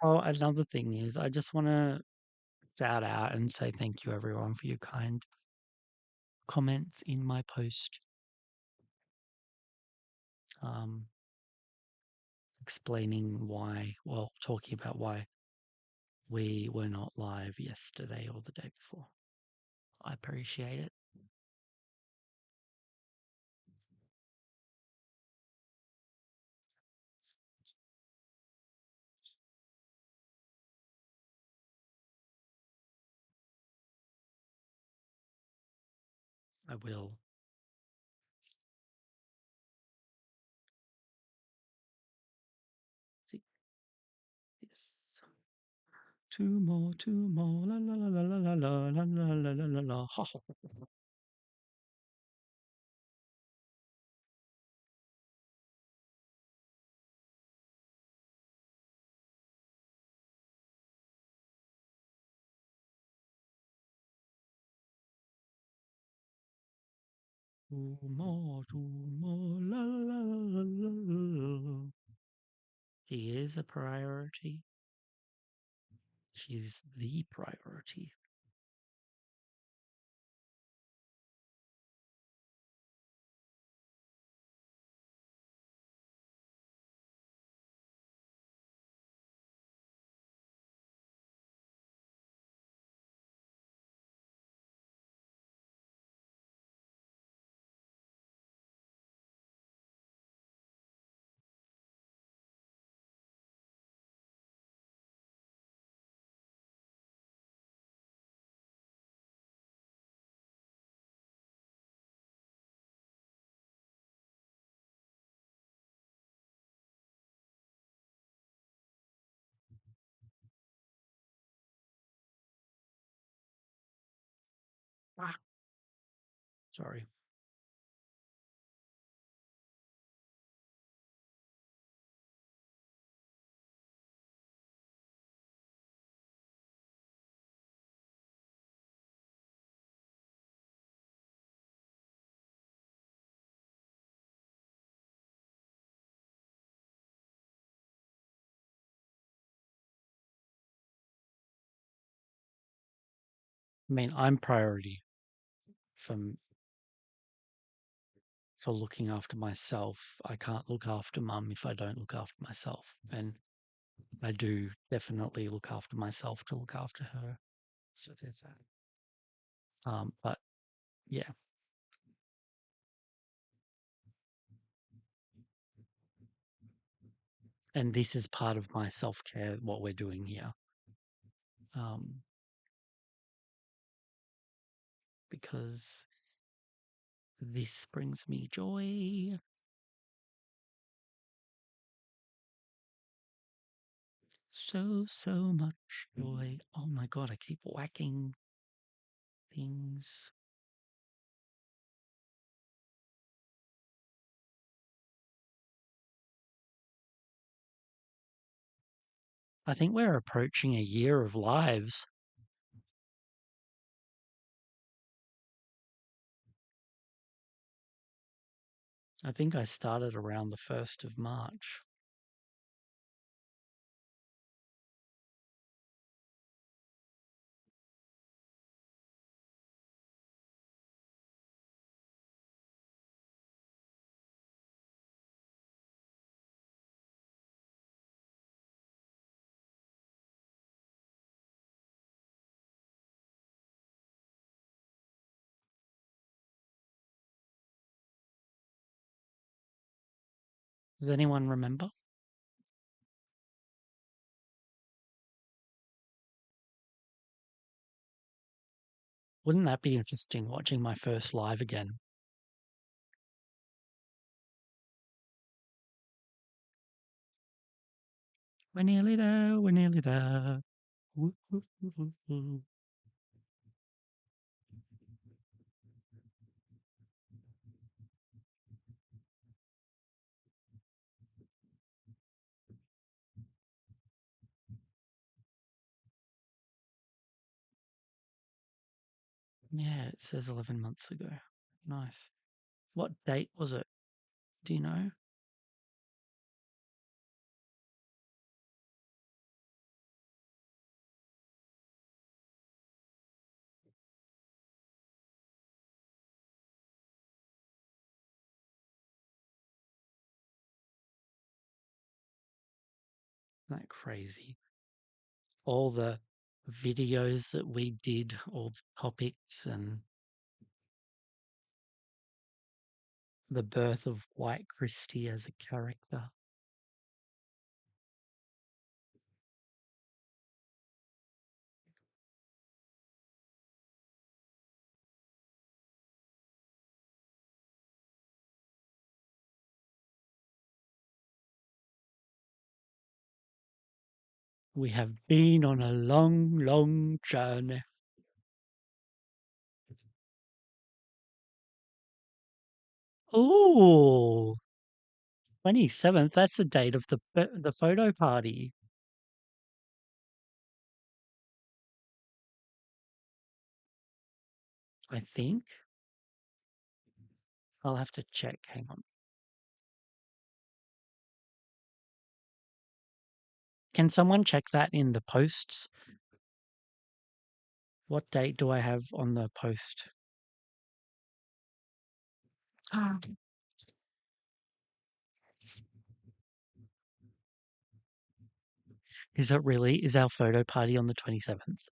Oh, another thing is I just wanna shout out and say thank you everyone for your kind comments in my post. Um, explaining why, well, talking about why we were not live yesterday or the day before. I appreciate it. I will. See this. Two more, la la la la la la la la la la la la. Ha, ha, ha. Two more, la la la la la la. She is a priority. She's the priority. Ah, sorry. I mean, I'm priority for for looking after myself. I can't look after mum if I don't look after myself. And I do definitely look after myself to look after her. So there's that. But yeah, and this is part of my self care, what we're doing here. Um, because this brings me joy. So much joy. Oh my God, I keep whacking things. I think we're approaching a year of lives. I think I started around the 1st of March. Does anyone remember? Wouldn't that be interesting watching my first live again? We're nearly there. We're nearly there. Whoop, whoop, whoop, whoop, whoop. Yeah, it says 11 months ago. Nice. What date was it? Do you know? Isn't that crazy? All the videos that we did, all the topics, and the birth of White Christie as a character. We have been on a long, long journey. Oh, 27th. That's the date of the photo party. I think. I'll have to check. Hang on. Can someone check that in the posts? What date do I have on the post? Ah. Is it really? Is our photo party on the 27th?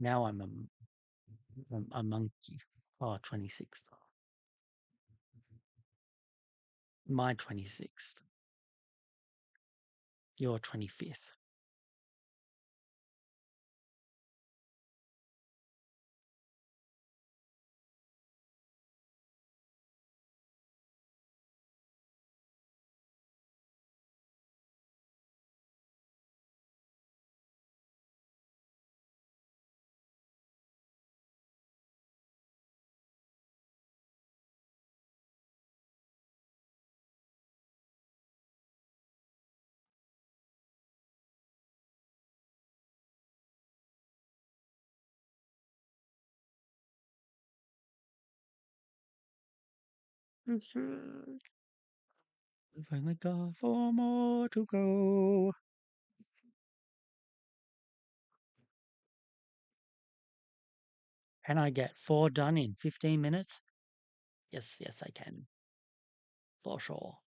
Now a monkey. Oh, 26th. My 26th. Your 25th. We've only got 4 more to go. Can I get 4 done in 15 minutes? Yes, yes, I can. For sure.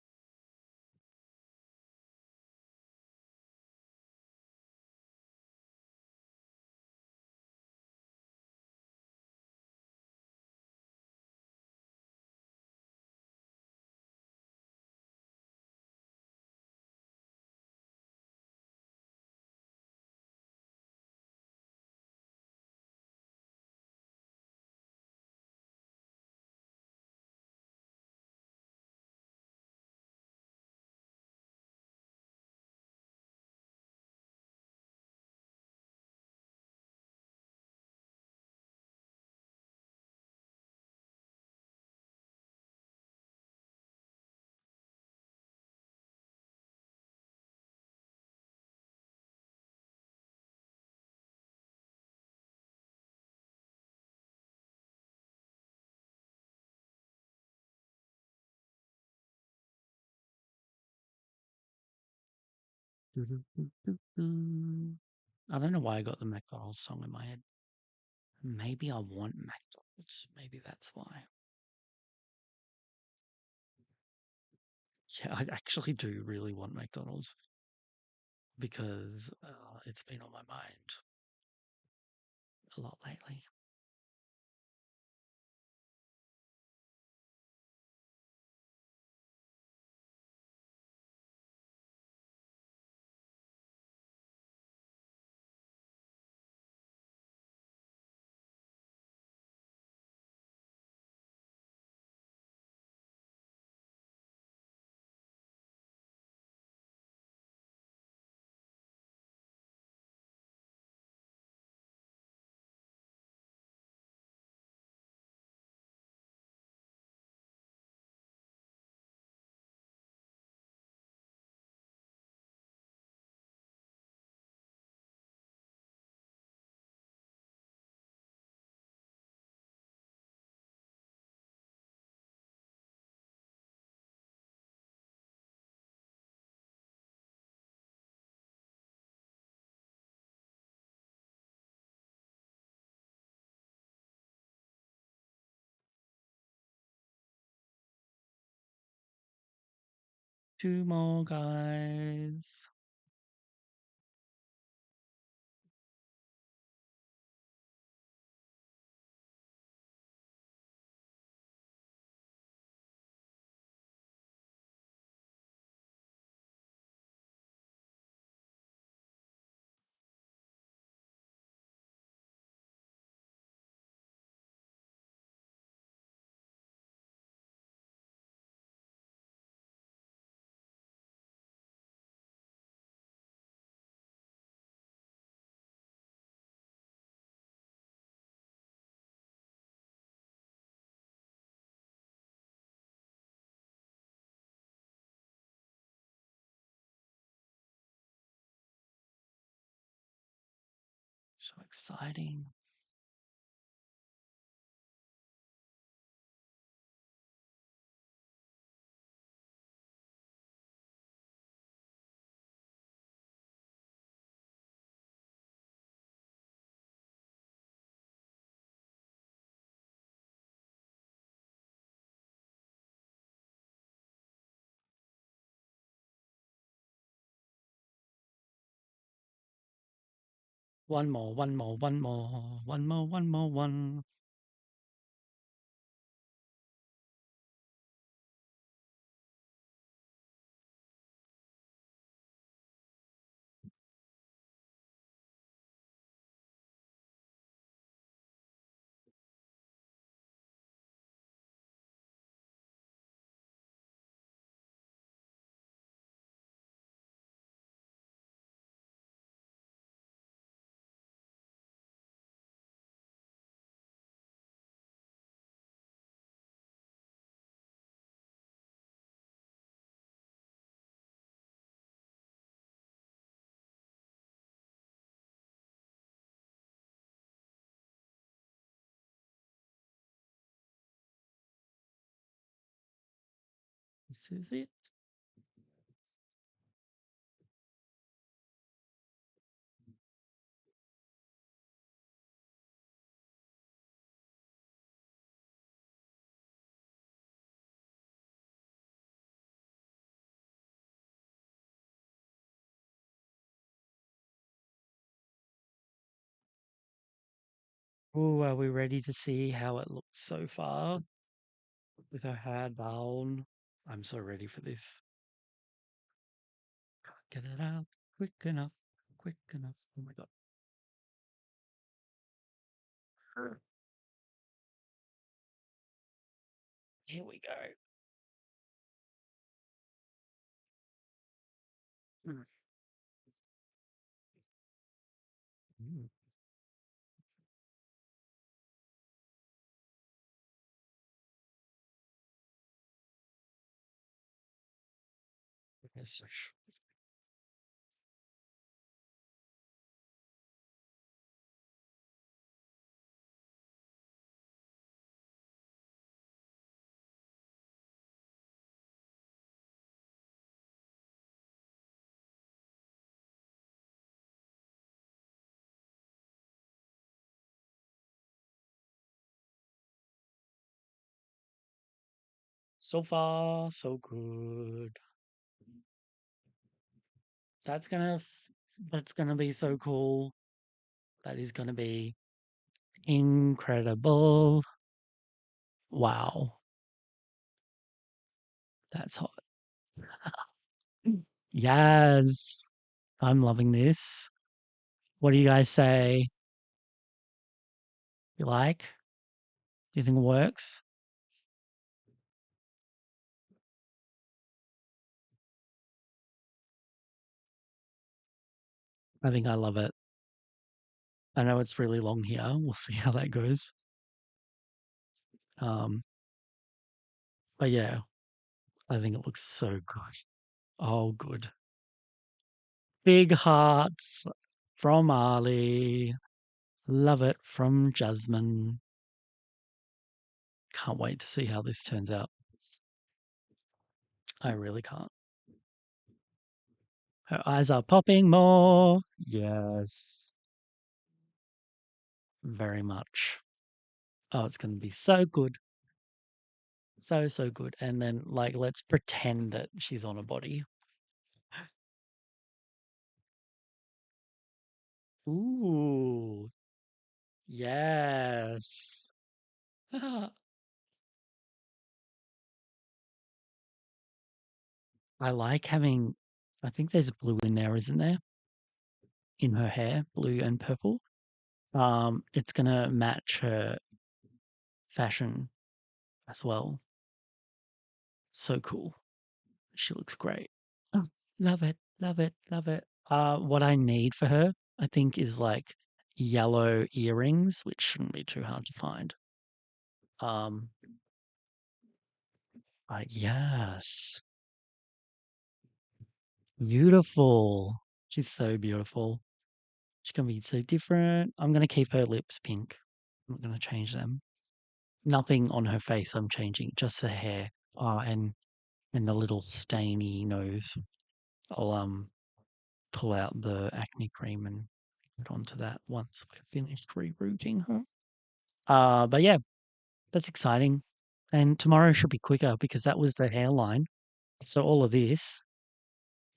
I don't know why I got the McDonald's song in my head. Maybe I want McDonald's. Maybe that's why. Yeah, I actually do really want McDonald's because it's been on my mind a lot lately. Two more guys. So exciting. One more, one more, one more, one more, one more, one. This is it. Oh, are we ready to see how it looks so far with her hair down? I'm so ready for this. Get it out quick enough, quick enough. Oh my God. Here we go. Mm. Mm. Okay, so far, so good. That's gonna, that's gonna be so cool. That is gonna be incredible. Wow, that's hot. Yes, I'm loving this. What do you guys say? You like? Do you think it works? I think I love it. I know it's really long here. We'll see how that goes. Um, but yeah, I think it looks so good. Oh, good. Big hearts from Ali. Love it from Jasmine. Can't wait to see how this turns out. I really can't. Her eyes are popping more. Yes, very much. Oh, it's going to be so good. So, so good. And then, like, let's pretend that she's on a body. Ooh, yes. I like having, I think there's blue in there, isn't there? In her hair, blue and purple. It's gonna match her fashion as well. So cool. She looks great. Oh, love it, love it, love it. What I need for her, I think, is like yellow earrings, which shouldn't be too hard to find. Um, yes, beautiful. She's so beautiful. She's gonna be so different. I'm gonna keep her lips pink. I'm not gonna change them. Nothing on her face I'm changing, just her hair. Oh, and the little stainy nose. I'll pull out the acne cream and get onto that once we're finished rerouting her. But yeah, that's exciting. And tomorrow should be quicker because that was the hairline. So all of this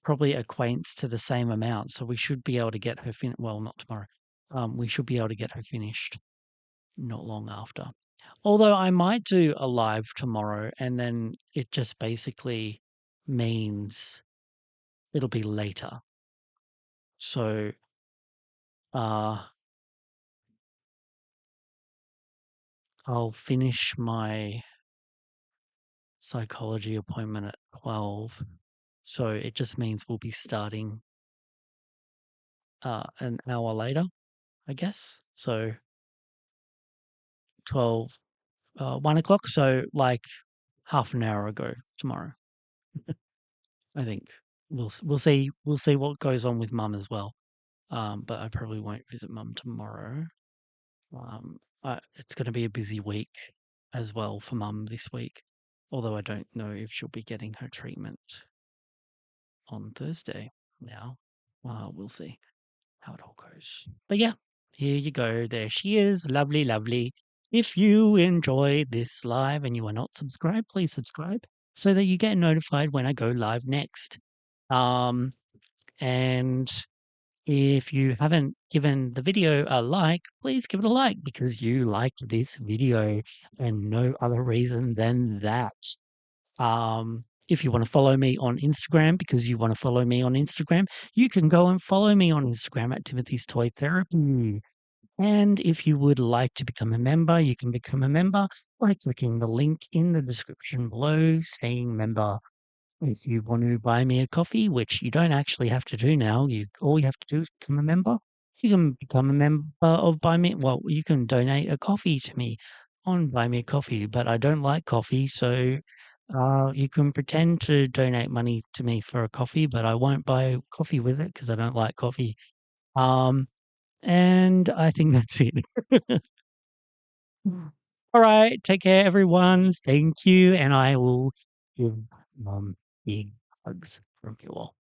probably equates to the same amount. So we should be able to get her well, not tomorrow. we should be able to get her finished not long after. Although I might do a live tomorrow, and then it just basically means it'll be later. So, uh, I'll finish my psychology appointment at 12. So it just means we'll be starting an hour later, I guess. So 12, 1 o'clock. So like half an hour ago tomorrow, I think. We'll see what goes on with mum as well. But I probably won't visit mum tomorrow. It's going to be a busy week as well for mum this week. Although I don't know if she'll be getting her treatment on Thursday now. We'll see how it all goes. But yeah, here you go. There she is. Lovely, lovely. If you enjoyed this live and you are not subscribed, please subscribe so that you get notified when I go live next. Um, and if you haven't given the video a like, please give it a like because you like this video and no other reason than that. If you want to follow me on Instagram because you want to follow me on Instagram, you can go and follow me on Instagram at Timothy's Toy Therapy. And if you would like to become a member, you can become a member by clicking the link in the description below saying member. If you want to buy me a coffee, which you don't actually have to do now, all you have to do is become a member. You can become a member of Buy Me. Well, you can donate a coffee to me on Buy Me a Coffee, but I don't like coffee, so you can pretend to donate money to me for a coffee, but I won't buy coffee with it because I don't like coffee. Um, and I think that's it. All right, take care, everyone. Thank you, and I will give big hugs from you all.